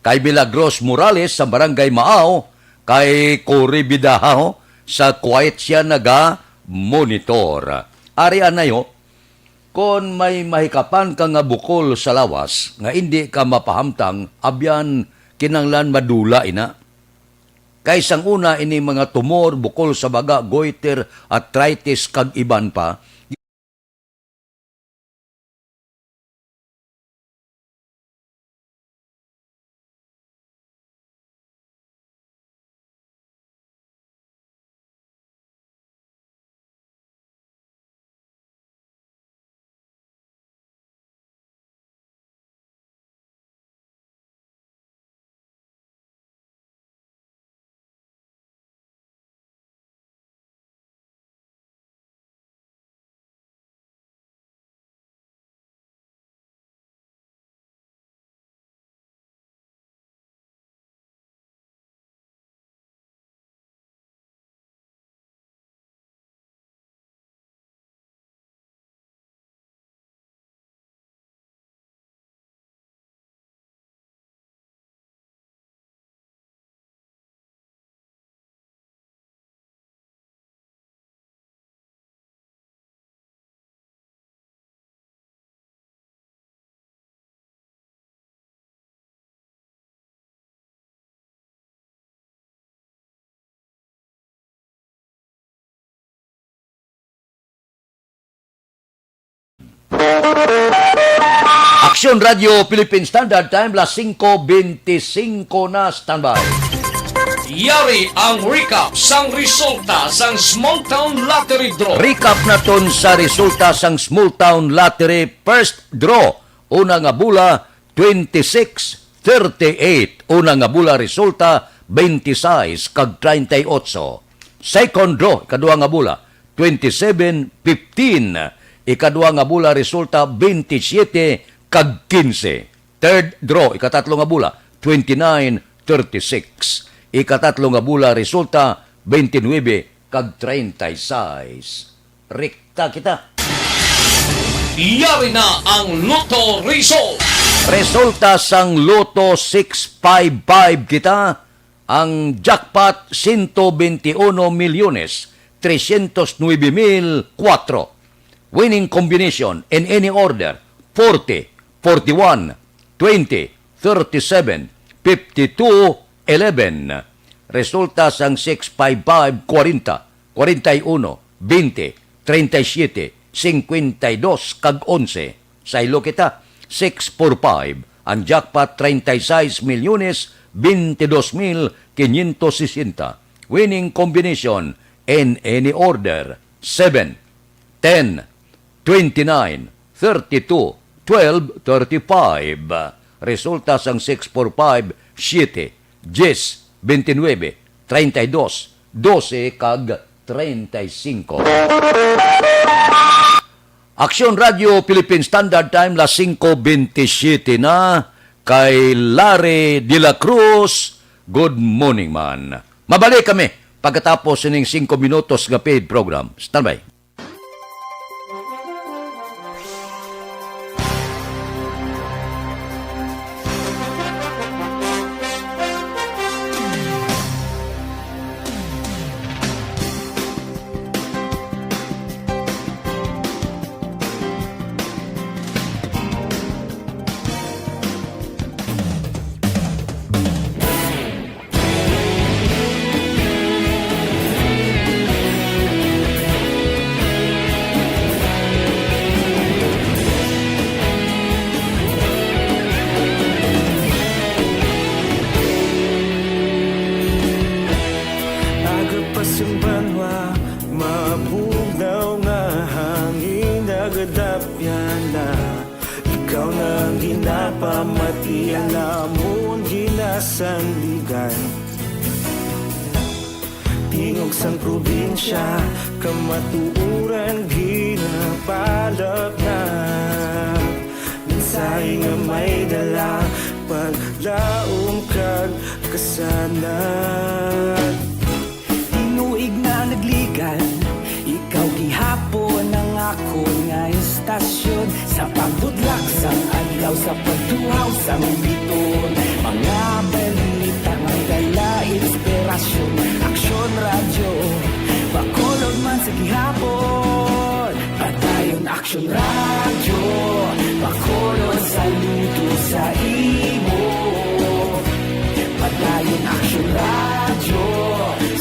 C: kay Milagros Morales sa Barangay Maaw, kay Cory Bidahaw sa Kuwait siya naga-monitor. Arian na yo, kon may mahikapan ka nga bukol sa lawas, nga hindi ka mapahamtang, abyan kinanglan madula ina. Kaysang una ini mga tumor, bukol sa baga, goiter, arthritis, kag iban pa, Action Radio Philippine Standard Time, las 5:25 na, standby.
J: Yari ang recap sang resulta sang Small Town Lottery Draw.
C: Recap naton sa resulta sang Small Town Lottery First Draw. Una nga bula, 26-38. Una nga bula resulta, 26 kag 38. Second draw, ikaduha nga bula, 27-15. Ikaduha nga bula, resulta 27 kag 15. Third draw, ikatatlo nga bula, 29-36. Ikatatlo nga bula, resulta 29 kag 36. Rekta kita.
J: Yari na ang Lotto Result.
C: Resulta sang Lotto 655 kita. Ang jackpot 121,309,004. Winning combination in any order 40, 41, 20, 37, 52, 11. Resulta sang 655 40, 41, 20, 37, 52 kag 11. Sa ilo kita 645. Ang jackpot 36 milyones 22,560. Winning combination in any order 7, 10, 29, 32, 12, 35. Resulta sang 645, 7, 10, 29, 32, 12 kag 35. Aksyon Radio Philippine Standard Time las 5:27 na. Kay Larry de la Cruz, good morning man. Mabalik kami pagkatapos ng 5 minutos nga paid program. Standby.
M: Tingog sang probinsya, kamatuuran ginapalap na. Mensahe nga may dala, paglaom kag kasanan.
H: Tinuig na nagligan, ikaw gihapon ang ako nga istasyon. Sa pagbudlak sang adlaw, sa pagtuhaw sang biton. Mga balita may dala inspirasyon. Aksyon radyo, bakolod man sa gihapon. Padayon aksyon radyo, bakolod saludo sa imo. Padayon aksyon radyo,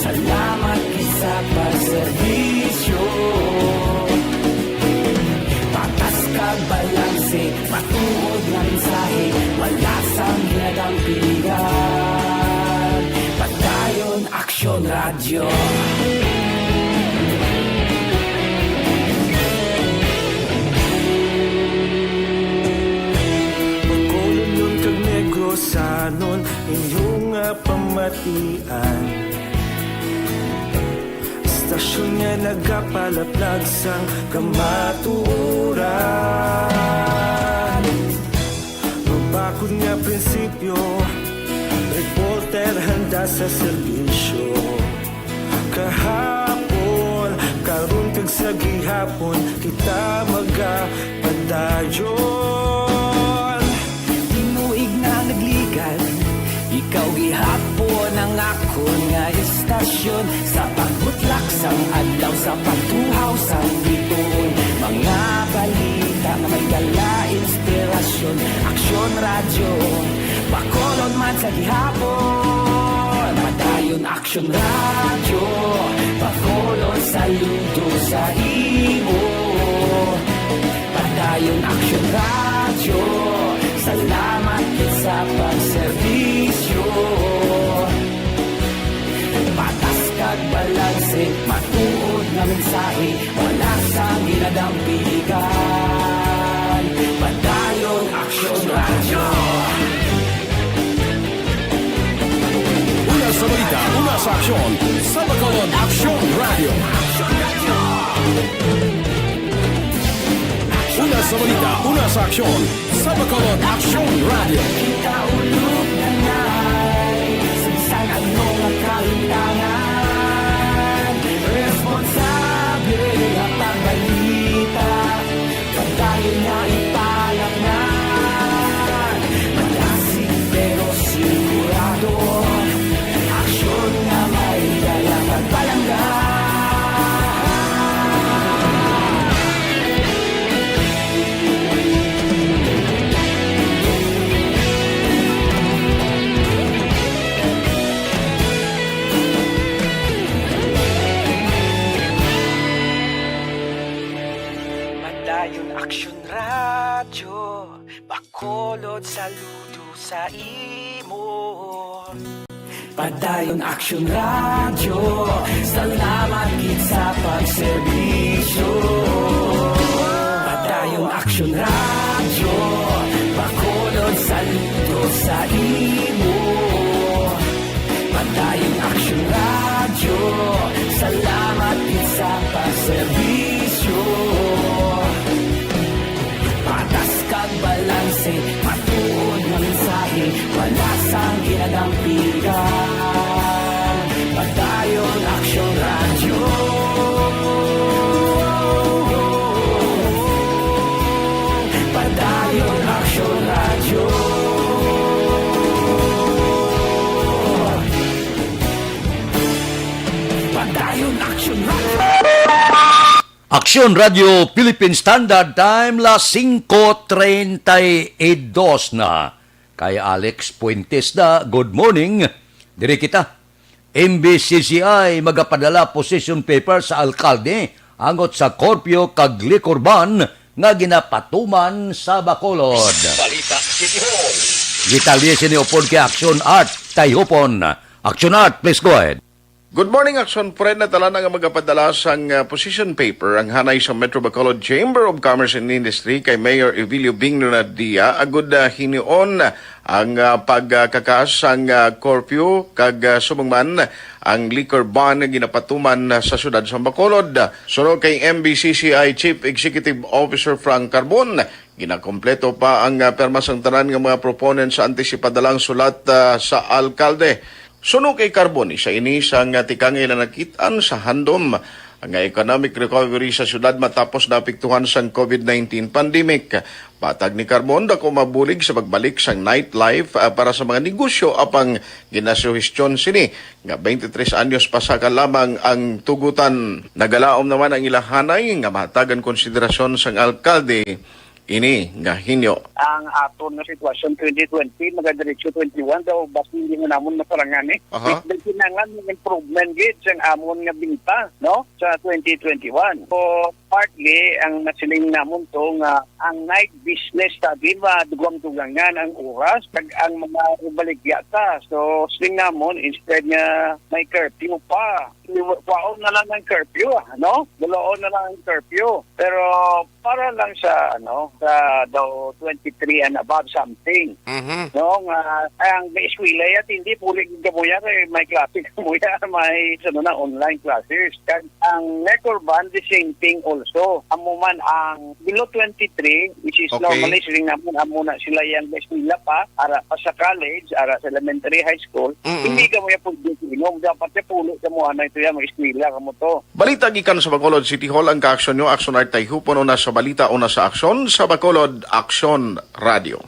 H: salamat sa pagserbisyo. Patas kag balanse, patuod nga mensahe, wala sang ginadang pilihan. Padayon aksyon radyo.
M: Bakolod nun kag Negrosanon, inyong nga pamatian. Stasyon nga nagapalaplag sang kamatuuran. Mabakod nga prinsipyo, reporter handa sa serbisyo. Kahapon, karon kag sa gihapon, kita magapadayon.
H: Tinuig na nagligan, ikaw gihapon ang ako nga istasyon. Sa pagbutlak sang adlaw, sa pagtuhaw sang biton. Mga balita na may dala inspirasyon. Aksyon radyo, bakolod man sa gihapon. Padayon aksyon radyo, bakolod saludo sa imo. Padayon aksyon radyo, salamat sa pagserbisyo. Patas kag balanse, matuod na mensahe, wala sang ginadang piligan. Padayon aksyon radyo.
J: Una sa sa balita, una sa aksyon, sa Bacolod Action Radio. Una sa balita, una sa aksyon, sa Bacolod Action Radio.
H: Kaulog na na'y Sinsan ang mga kahintangan Responsable at ang balita Pagkain na ipalaknan Malasig pero sigurado Aksyon na may dala pagpalanggan
M: Action Radio, Bacolod saludo sa imo.
H: Padayon Action Radio, salamat gid sa pagserbisyo. Padayon Action Radio, Bacolod saludo sa imo. Padayon Action Radio, salamat gid sa pagserbisyo. Patas kag balanse, patuod ng mensahe, wala sang ginadampigan. Padayon Action Radio. Padayon Action Radio. Padayon Action Radio.
C: Aksyon Radio Philippine Standard Time las 5:32 na. Kay Alex Puentes na, good morning. Diri kita. MBCCI magapadala position paper sa alkalde angot sa Corpio kag Licorban nga ginapatuman sa Bacolod.
A: Balita City Hall.
C: Detalye siniupod kay Action Art Tayhopon. Action Art, please go ahead.
B: Good morning, Action Fred. Natala na nga magapadala sang position paper ang hanay sa Metro Bacolod Chamber of Commerce and Industry kay Mayor Evilio Bingnonadia agud hinion ang pagkakas sang curfew kag sumangman ang liquor ban nga ginapatuman sa syudad sa Bacolod. Sunod kay MBCCI Chief Executive Officer Frank Carbon, ginakompleto pa ang perma sang tanan nga mga proponents sa antisipadalang sulat sa alkalde. Suno kay Carboni sa ini sang tikangay na nakitaan sa handom ang economic recovery sa syudad matapos naapektuhan sang COVID-19 pandemic. Patag ni Carbon dako mabulig sa pagbalik sang nightlife para sa mga negosyo apang ginasuhestyon sini nga 23 anyos pa sa lamang ang tugutan. Nagalaom naman ang ilahanay nga mahatagan konsiderasyon sang alkalde ini nga hinyo.
Q: Ang aton na sitwasyon 2020 magadiretso 21 daw basta hindi mo namon masarangan eh. May kinangan ng improvement gid sa amon nga binta no sa 2021. So partly ang nasiling namon to nga ang night business tabi madugwang-dugangan ang oras kag ang mga baligya ta. So siling namon instead nga may curfew pa. Waon na lang ang curfew no? Buloon na lang ang curfew. Pero para lang sa sa daw 23 and above something. No, ang eskwela at hindi pulig kamuya kay may klase kamuya, may online classes. Kag ang Licorban the same thing also. Amo man ang below 23 which is normally siling namon amo na sila yang eskwela pa ara pa sa college, ara sa elementary high school. Hindi kamuya pwede inom dapat pulo kamo ana ito yang eskwela kamo to.
B: Balita gikan sa Bacolod City Hall ang kaaksyon nyo, Action Art Tayhupon, una sa balita, una sa aksyon, sa Bacolod Action Radio.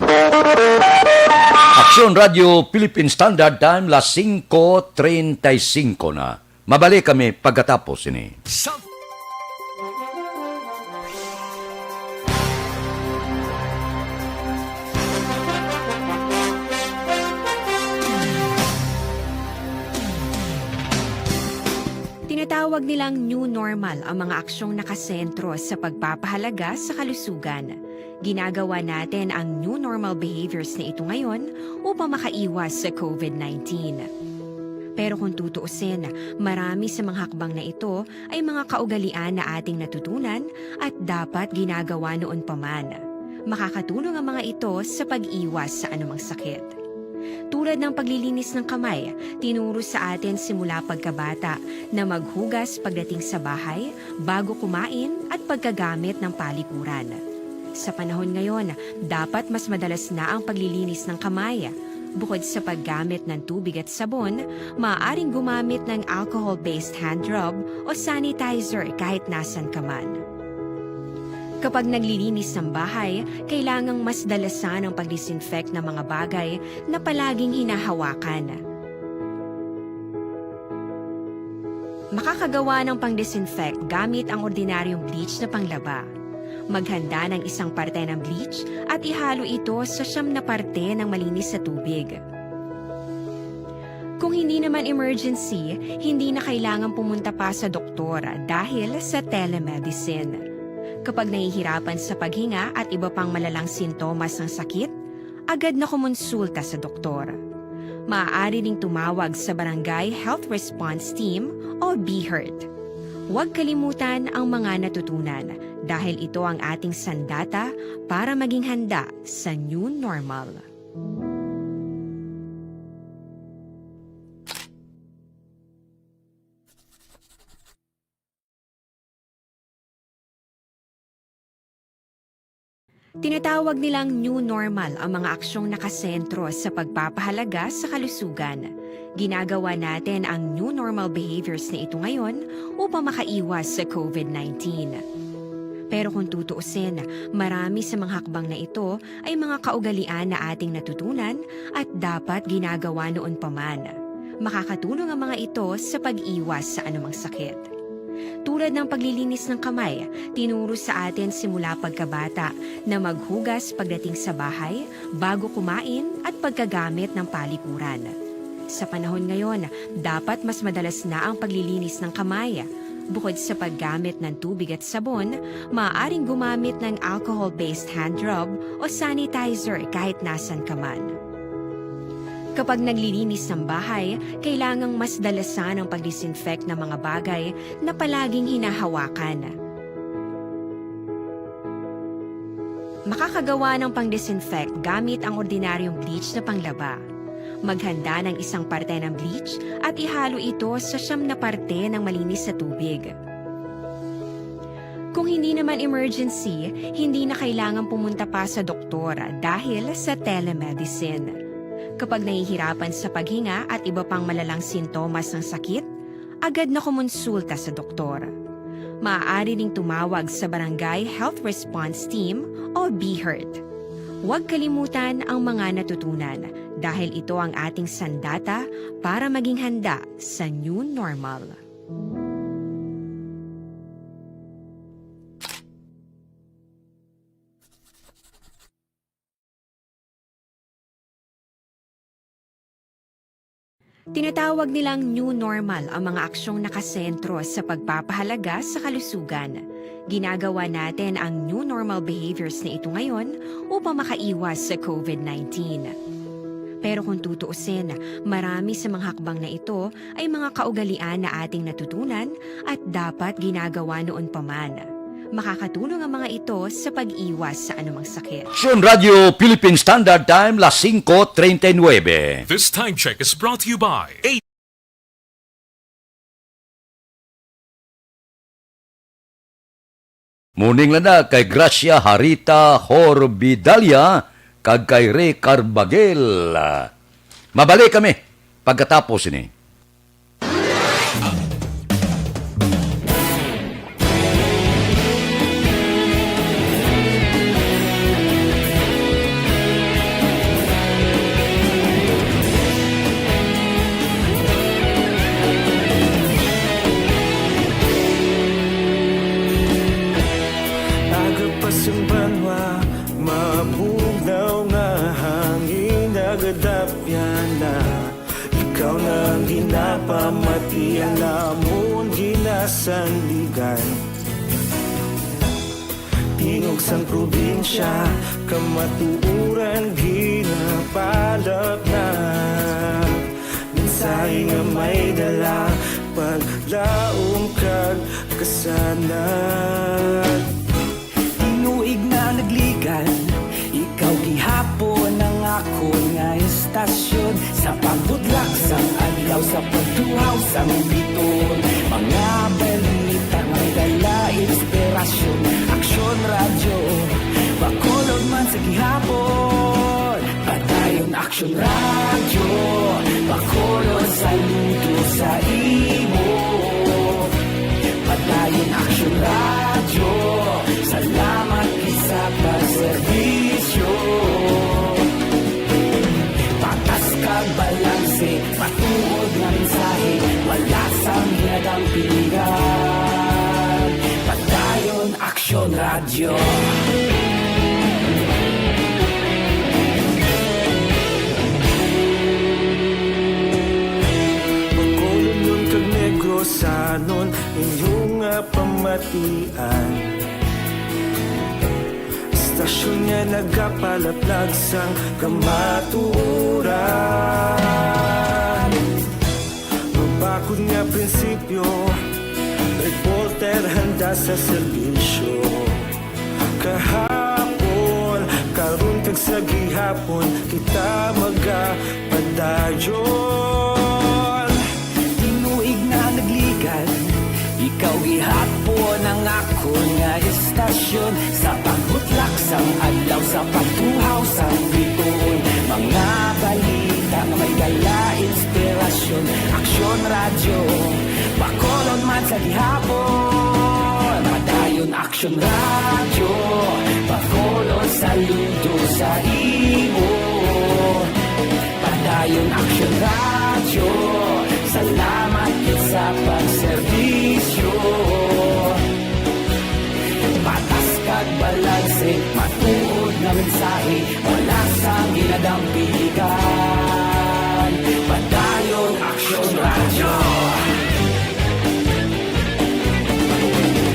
C: Action Radio Philippine Standard Time las 5:35 na. Mabalik kami pagkatapos ini.
R: Tinatawag nilang new normal ang mga aksyong nakasentro sa pagpapahalaga sa kalusugan. Ginagawa natin ang new normal behaviors na ito ngayon upang makaiwas sa COVID-19. Pero kung tutuusin, marami sa mga hakbang na ito ay mga kaugalian na ating natutunan at dapat ginagawa noon pa man. Makakatulong ang mga ito sa pag-iwas sa anumang sakit. Tulad ng paglilinis ng kamay, tinuro sa atin simula pagkabata na maghugas pagdating sa bahay, bago kumain at pagkagamit ng palikuran. Sa panahon ngayon, dapat mas madalas na ang paglilinis ng kamay. Bukod sa paggamit ng tubig at sabon, maaaring gumamit ng alcohol-based hand rub o sanitizer kahit nasan ka man. Kapag naglilinis ng bahay, kailangang mas dalasan ang pag-disinfect ng mga bagay na palaging hinahawakan. Makakagawa ng pang-disinfect gamit ang ordinaryong bleach na panglaba. Maghanda ng isang parte ng bleach at ihalo ito sa 9 na parte ng malinis na tubig. Kung hindi naman emergency, hindi na kailangan pumunta pa sa doktor dahil sa telemedicine. Kapag nahihirapan sa paghinga at iba pang malalang sintomas ng sakit, agad na kumonsulta sa doktor. Maaari ring tumawag sa Barangay Health Response Team o BHERT. Huwag kalimutan ang mga natutunan dahil ito ang ating sandata para maging handa sa new normal. Tinatawag nilang new normal ang mga aksyong nakasentro sa pagpapahalaga sa kalusugan. Ginagawa natin ang new normal behaviors na ito ngayon upang makaiwas sa COVID-19. Pero kung tutuusin, marami sa mga hakbang na ito ay mga kaugalian na ating natutunan at dapat ginagawa noon pa man. Makakatulong ang mga ito sa pag-iwas sa anumang sakit. Tulad ng paglilinis ng kamay, tinuro sa atin simula pagkabata na maghugas pagdating sa bahay, bago kumain at pagkagamit ng palikuran. Sa panahon ngayon, dapat mas madalas na ang paglilinis ng kamay. Bukod sa paggamit ng tubig at sabon, maaaring gumamit ng alcohol-based hand rub o sanitizer kahit nasan ka man. Kapag naglilinis ng bahay, kailangang mas dalasan ang pag-disinfect ng mga bagay na palaging hinahawakan. Makakagawa ng pang-disinfect gamit ang ordinaryong bleach na panglaba. Maghanda ng isang parte ng bleach at ihalo ito sa 9 na parte ng malinis na tubig. Kung hindi naman emergency, hindi na kailangan pumunta pa sa doktor dahil sa telemedicine. Kapag nahihirapan sa paghinga at iba pang malalang sintomas ng sakit, agad na kumonsulta sa doktor. Maaari ring tumawag sa Barangay Health Response Team o BHERT. Huwag kalimutan ang mga natutunan dahil ito ang ating sandata para maging handa sa new normal. Tinatawag nilang new normal ang mga aksyong nakasentro sa pagpapahalaga sa kalusugan. Ginagawa natin ang new normal behaviors na ito ngayon upang makaiwas sa COVID-19. Pero kung tutuusin, marami sa mga hakbang na ito ay mga kaugalian na ating natutunan at dapat ginagawa noon pa man. Makakatulong ang mga ito sa pag-iwas sa anumang sakit.
C: Aksyon Radio Philippine Standard Time, las 5:39.
S: This time check is brought to you by
C: Muning na kay Gracia Harita Horbidalia kag kay Ray Carbagel. Mabalik kami pagkatapos ini.
M: Agapasumbanwa, mabugnaw nga hangin nagadapyan na. Ikaw na ginapamatian namon ginasandigan. Tingog sang probinsya, kamatuuran ginapalap na. Mensahe nga may dala, paglaom kag kasanan.
H: Inuig na nagligan, ikaw gihapon ang ako nga istasyon. aksyon sa pagbudlak sang adlaw sa pagtuhaw sang biton. Mga balita may dala inspirasyon. Aksyon radyo, Bacolod man sa gihapon. Padayon Aksyon radyo, Bacolod saludo sa imo. Padayon Aksyon radyo, salamat isa pagserbisyo. Patas kag balanse, patuod na mensahe, wala sang ginadang pilihan. Padayon Aksyon radyo.
M: Bacolod nun kag Negrosanon, inyong pamatian. Istasyon nga nagapalaplag sang kamaturan. Mabakod nga prinsipyo, reporter handa sa serbisyo. Kahapon, karon kag sa gihapon, kita magapadayon.
H: Tinuig na nagligan, ikaw gihapon ang ako nga istasyon. Sa pagbutlak sang adlaw, sa pagtuhaw sang biton. Mga balita nga may dala inspirasyon. Aksyon radyo, Bacolod man sa gihapon. Padayon Aksyon radyo, Bacolod saludo sa imo. Padayon Aksyon radyo, salamat sa pagserbisyo. Patas kag balanse, matuod na mensahe, wala sang ginadang pilihan. Padayon Aksyon radyo.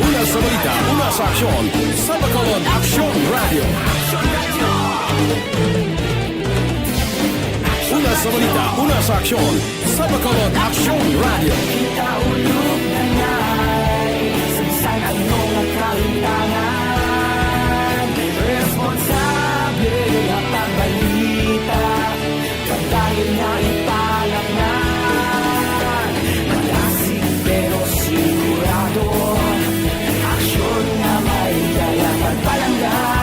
J: Una sa balita, una sa aksyon, sa Bacolod Aksyon Radio. Una sa balita, una sa aksyon, sa Bacolod Aksyon Radio.
H: Kita ulog na ngay, sagsang ano nga kahilangan. Responsable na pagbalita, pagdayon na ipalaknan. Malasig pero sigurado, aksyon na may dala pagpalanggan.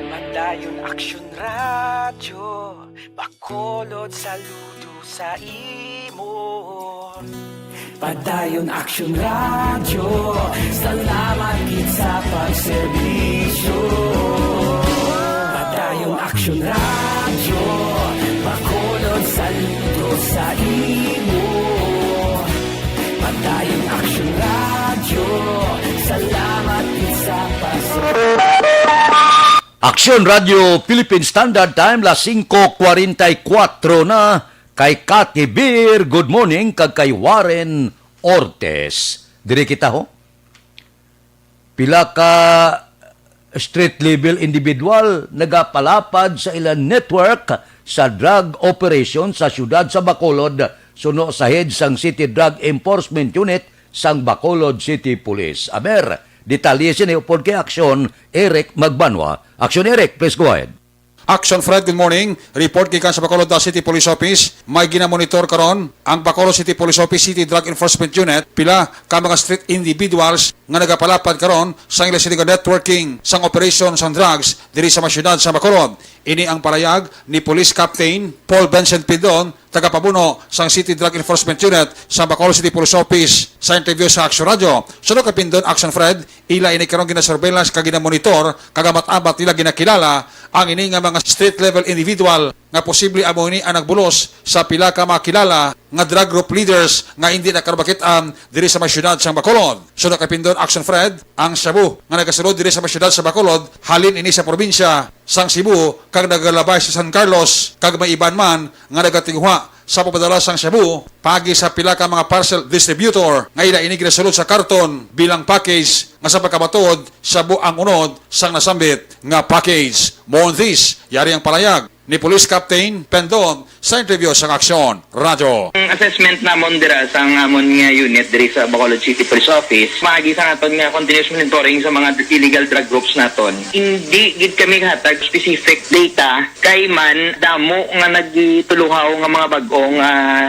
H: Padayon Aksyon radyo, Bacolod saludo sa imo. Padayon Aksyon radyo, salamat gid sa pagserbisyo. Padayon Aksyon radyo, Bacolod saludo sa imo. Padayon Aksyon radyo, salamat gid sa pagserbisyo.
C: Aksyon Radio Philippine Standard Time, las 5:44 na. Kay Cathy Beer, good morning. Kag kay Warren Ortiz. Dire kita ho. Pila ka street level individual nagapalapad sa ilang network sa drug operation sa siyudad sa Bacolod, suno sa head sang City Drug Enforcement Unit sang Bacolod City Police. Aber, detalye siya upod kay Aksyon, Eric Magbanwa. Aksyon, Eric, please go ahead.
T: Action Fred, good morning. Report gikan sa Bacolod City Police Office. May ginamonitor karon ang Bacolod City Police Office City Drug Enforcement Unit. Pila ka mga street individuals nga nagapalapad karon sa ilang siligan networking sang operation sang drugs diri sa masyudad sa Bacolod. Ini ang palayag ni Police Captain Paul Vincent Pidon, tagapabuno sang City Drug Enforcement Unit sa Bacolod City Police Office sa interview sa Action Radio. Sunod ka Pindon, Action Fred, ila ini karong gina-surveillance ka gina-monitor, kagamat-abat nila ginakilala ang ini nga mga street level individual nga posible amo ni ang nagbulos sa pila ka makilala nga drug group leaders nga hindi nakarabakitan diri sa masyudad sa Bacolod. Sunod ka Pindon, Action Fred, ang Cebu nga nagasulod diri sa masyudad sa Bacolod, halin ini sa probinsya sang Cebu kag nagalabay sa San Carlos kag may iban man nga nagatingwa sa papadala sang Cebu pagi sa pila ka mga parcel distributor nga ila inig resulot sa karton bilang package nga sa pagkabatuod sa buang unod sang nasambit nga package. More on this, yari ang palayag ni Police Captain Pendon sa interview sa Aksyon Radio.
U: Ang assessment namon dira sa amon nga unit diri sa Bacolod City Police Office, maagi sa naton nga continuous monitoring sa mga illegal drug groups naton. Hindi gid kami hatag specific data kay man damo nga nagituluhaw nga mga bag-ong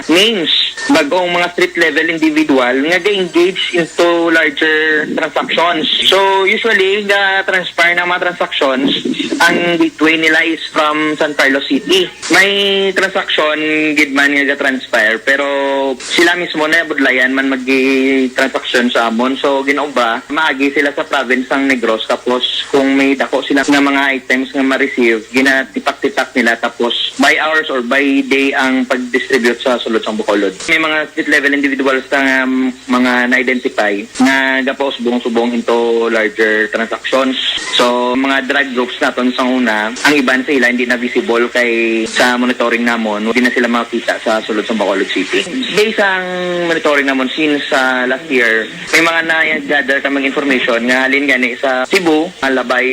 U: names, bag-ong mga street level individual nga ga-engage into larger transactions. So usually ga transpire ng mga transactions ang gateway nila is from San Carlos City. May transaction gid man nga transpire pero sila mismo na budlayan man magi-transaction sa amon. So ginaoba maagi sila sa province ng Negros tapos kung may dako sila nga mga items nga ma-receive ginatipak-tipak nila tapos by hours or by day ang pag-distribute sa sulod sang Bacolod. May mga street level individuals na mga na-identify nga gapos subong-subong into larger transactions. So mga drug groups naton sa una ang iban sa ila hindi na visible kay sa monitoring namon hindi na sila makita sa sulod sa Bacolod City. Based ang monitoring namon since last year may mga na-gather kaming information nga halin gani sa Cebu, Alabay,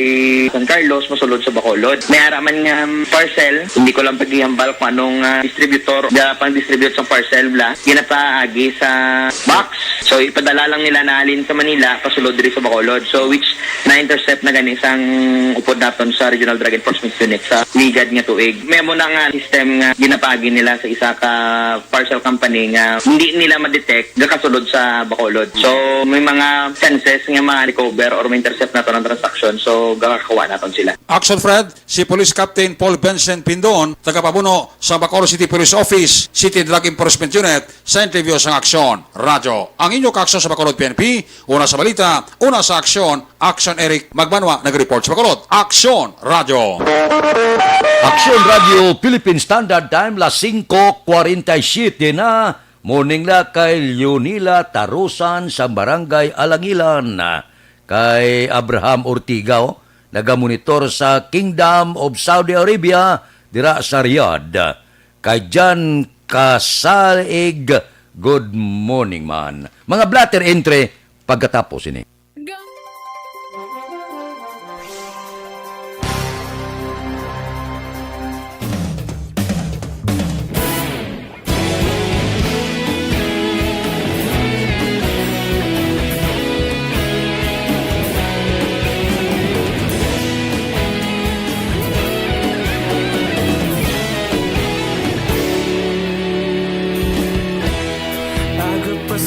U: San Carlos, masulod sa Bacolod. May araman nga parcel, hindi ko lang paghihambal kung anong distributor pang-distribute sa parcel bla, ginapaagi sa box. So ipadala lang nila na halin sa Manila, pasulod diri sa Bacolod. So which na-intercept na gani sang upod naton sa Regional Drug Enforcement Unit sa Ligad nga tuig. May mo na nga system nga ginapagi nila sa isa ka parcel company nga hindi nila ma-detect gakasulod sa Bacolod. So may mga chances nga ma-recover or ma-intercept nato ng transaction. So gakakuha naton sila.
T: Action Fred, si Police Captain Paul Benson Pindon, tagapabuno sa Bacolod City Police Office, City Drug Enforcement Unit, sa interview sa Aksyon Radio. Ang inyong kaaksyon sa Bacolod PNP, una sa balita, una sa aksyon, Action Eric Magbanwa, nag-report sa Bacolod. Aksyon Radio.
C: Aksyon Radio Philippine Standard Time las 5:47 na morning la kay Leonila Tarusan sa Barangay Alangilan kay Abraham Ortiga nagamonitor sa Kingdom of Saudi Arabia dira sa Riyadh kay Jan Kasaig good morning man mga blatter entry pagkatapos ini.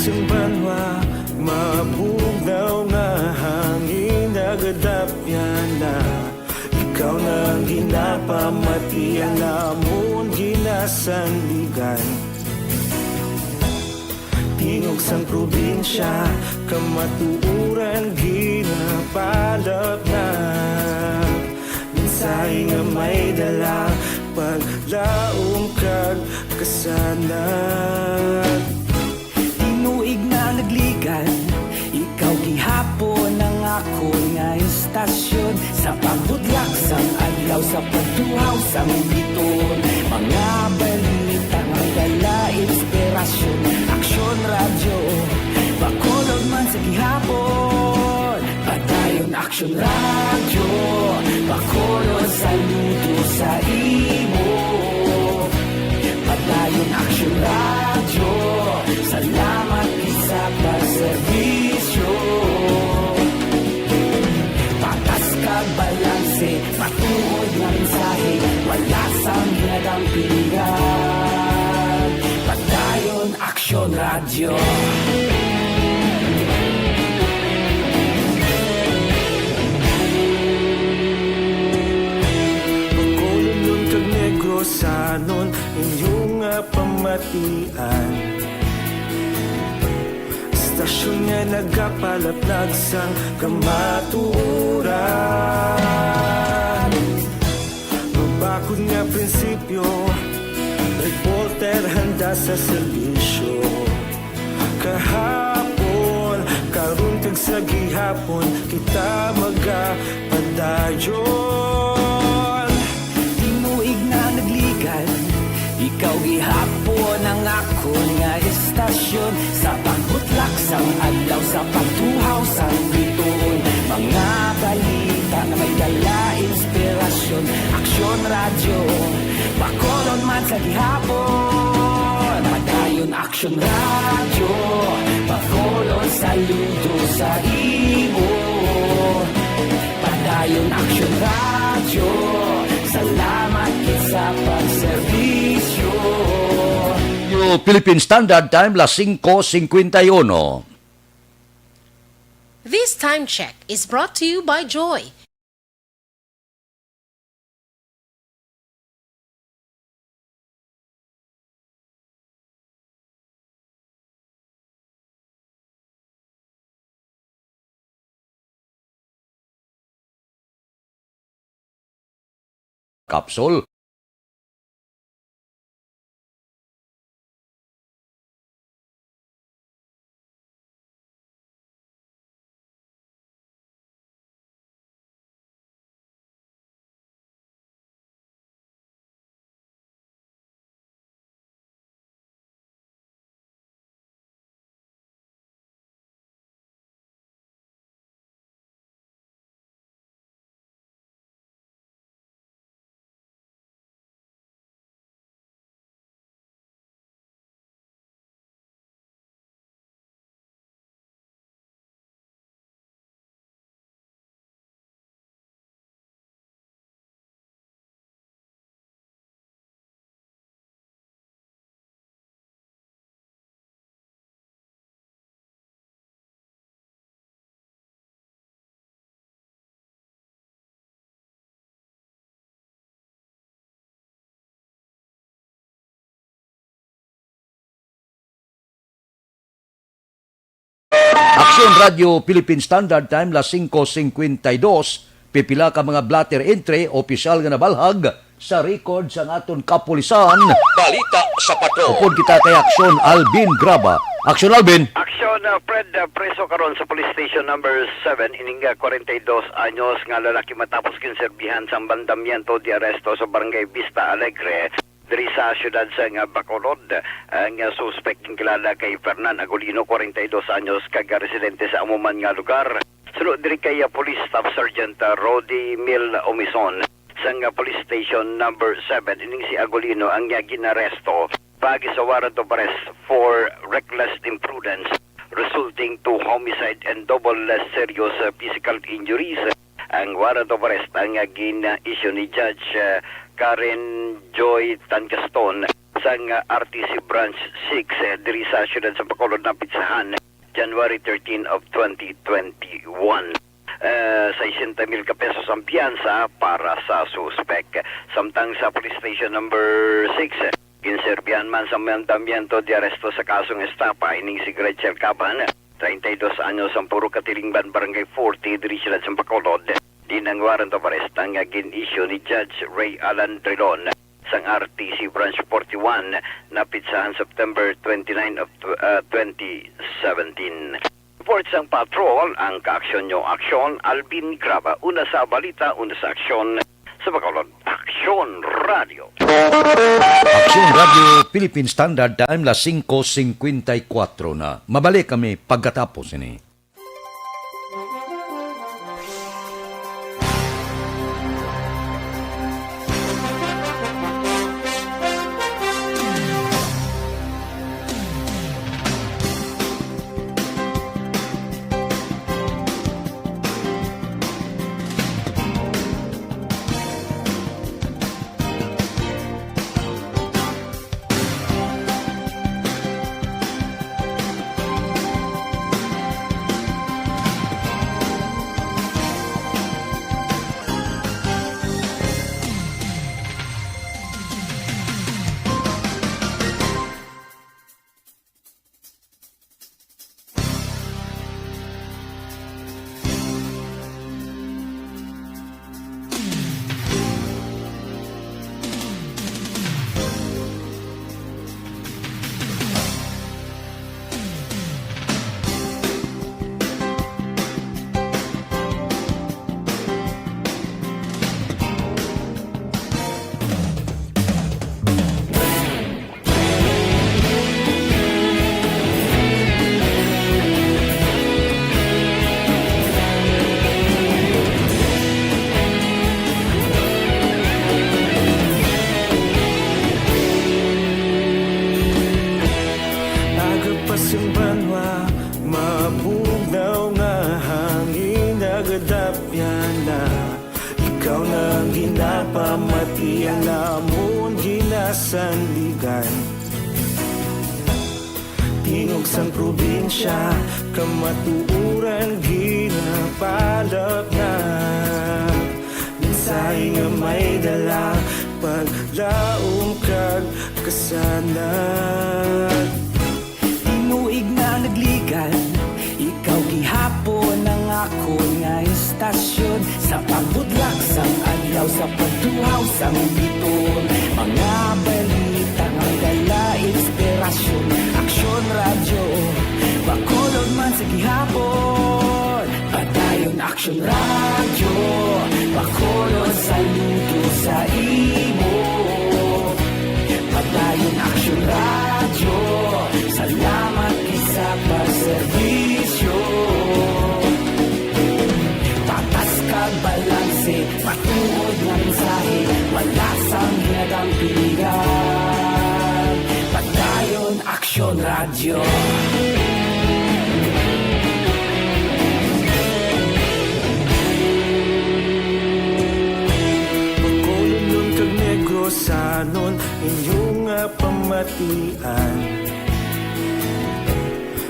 M: Banwa, mabugnaw nga hangin nagadapyan na ikaw na ang ginapamatian namon ginasandigan tingog sang probinsya kamatuuran ginapalap na minsay nga may dala paglaong kag kasanan
H: Inuig na nagligan, ikaw gihapon ang ako nga istasyon sa pagbudlak sang adlaw sa pagtuhaw sa militon mga balita nga dala inspirasyon Aksyon Radio Bacolod man sa gihapon padayon Aksyon Radio Bacolod saludo sa imo padayon Aksyon Radio salamat isa pagserbisyo patas kag balanse patuod nga mensahe wala sang ginagampingan padayon Aksyon Radio
M: Bacolod nun kag Negros sanon inyong pamatian Stasyon nga nagapalaplag sang kamatuuran Mabakod nga prinsipyo Reporter handa sa serbisyo Kahapon, karun kag sa gihapon Kita magapadayon
H: Inuig na nagligan ikaw gihapon ang ako nga istasyon sa pagbutlak sang adlaw sa pagtuhaw sang bituon mga balita na may dala inspirasyon Aksyon Radio Bacolod man sa gihapon padayon Aksyon Radio Bacolod saludo sa imo padayon Aksyon Radio salamat sa pagserbisyo.
C: Philippine Standard Time, las 5:51.
K: This time check is brought to you by Joy.
C: Kapsul. Aksyon Radio Philippine Standard Time, las 5:52. Pipila ka mga blatter entry, opisyal nga nabalhag sa record sa aton kapulisan.
A: Balita sa patrol.
C: Upod kita kay Aksyon Alvin Graba. Aksyon Alvin.
D: Aksyon Fred, preso karon sa police station number 7 ininga 42 anyos nga lalaki matapos kinserbihan sa bandamiento di aresto sa barangay Vista Alegre diri sa syudad sa Bacolod. Ang suspect kilala kay Fernan Agolino, 42 anyos, kaga-residente sa amuman nga lugar. Sunod diri kay Police Staff Sergeant Rody Mil Omison sa police station number 7 ining si Agolino ang ginaresto pagi sa warrant of arrest for reckless imprudence resulting to homicide and double serious physical injuries. Ang warrant of arrest ang gina-issue ni Judge Karen Joy Tangaston sa RTC Branch 6 diri sa syudad sa Bacolod na Pitsahan, January 13 of 2021. 60,000 pesos ang piyansa para sa suspect. Samtang sa police station number 6, kinserbihan man sa mandamiento di aresto sa kasong estapa ining si Gretchen Caban, 32 anyos ang puro katilingban barangay 40 diri syudad sa Bacolod. Din ang warrant of arrest ang gin-issue ni Judge Ray Alan Trilon sang RTC Branch 41 na pitsahan September 29 of 2017. Reports ang patrol ang kaaksyon nyo. Aksyon Alvin Graba. Una sa balita, una sa aksyon sa Bacolod. Aksyon Radio.
C: Aksyon Radio Philippine Standard Time, las 5:54 na. Mabalik kami pagkatapos ini.
M: sanligan. Tingog sang probinsya, kamatuuran ginapalap na. Minsay nga may dala, paglaom kag kasanag.
H: Tinuig na nagligan, ikaw gihapon ang ako nga istasyon. Sa pagbutlak sang adlaw, sa pagtuhaw sang biton, mga balita nga dala inspirasyon. Aksyon radyo, Bacolod man sa gihapon. Padayon Aksyon radyo, Bacolod saludo sa imo. Padayon Aksyon radyo, salamat isa pa serbisyo. Tatas kag balanse, patuod nga mensahe, wala sang hinagang piligan. Padayon Aksyon radyo.
M: Bacolod nun kag Negrosanon, inyong nga pamatian.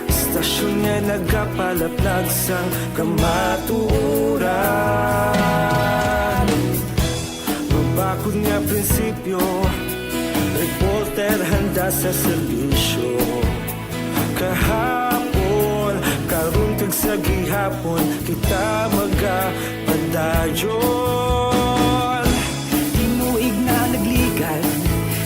M: Istasyon nga nagapalaplag sang kamatuuran. Mabakod nga prinsipyo, reporter handa sa serbisyo. Kahapon, karon kag sa gihapon, kita magapadayon.
H: Tinuig na nagligan,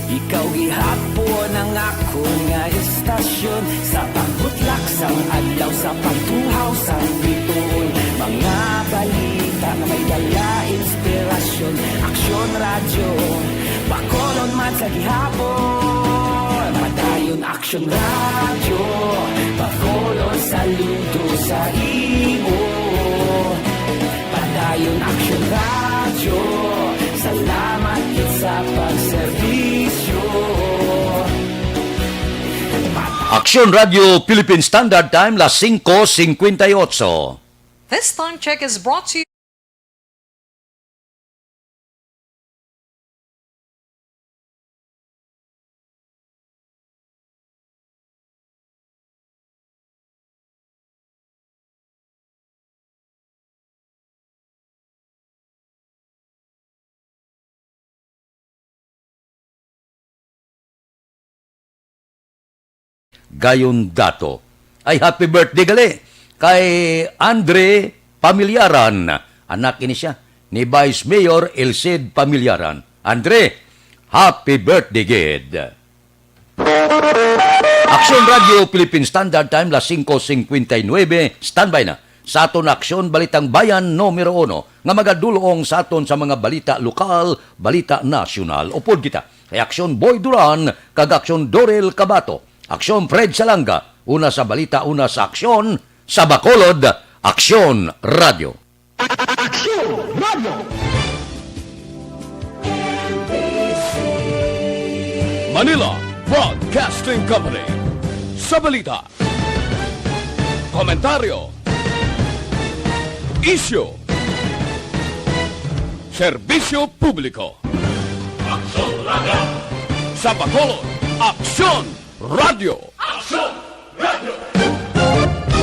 H: ikaw gihapon ang ako nga istasyon. Sa pagbutlak sang adlaw, sa pagtuhaw sang biton, mga balita na may dala inspirasyon. Aksyon radyo, Bacolod man sa gihapon. Padayon Aksyon radyo, Bacolod saludo sa imo. Padayon Aksyon radyo, salamat sa pagserbisyo.
C: Aksyon Radio Philippine Standard Time, las 5:58.
F: This time check is brought to you.
C: Gayon dato. Ay happy birthday gali kay Andre Pamilyaran. Anak ini siya ni Vice Mayor Elcid Pamilyaran. Andre, happy birthday gid. Aksyon Radio Philippine Standard Time, las 5:59. Standby na sa aton Aksyon Balitang Bayan numero 1 nga magadulong sa aton sa mga balita lokal, balita nasyonal. Upod kita kay Aksyon Boy Duran kag Aksyon Dorel Cabato. Aksyon Fred Salanga, una sa balita, una sa aksyon, sa Bacolod, Aksyon Radio.
H: Aksyon Radio!
J: Manila Broadcasting Company. Sa balita, komentaryo, isyu, serbisyo publiko. Aksyon Radio! Sa Bacolod, Aksyon Radio! Aksyon!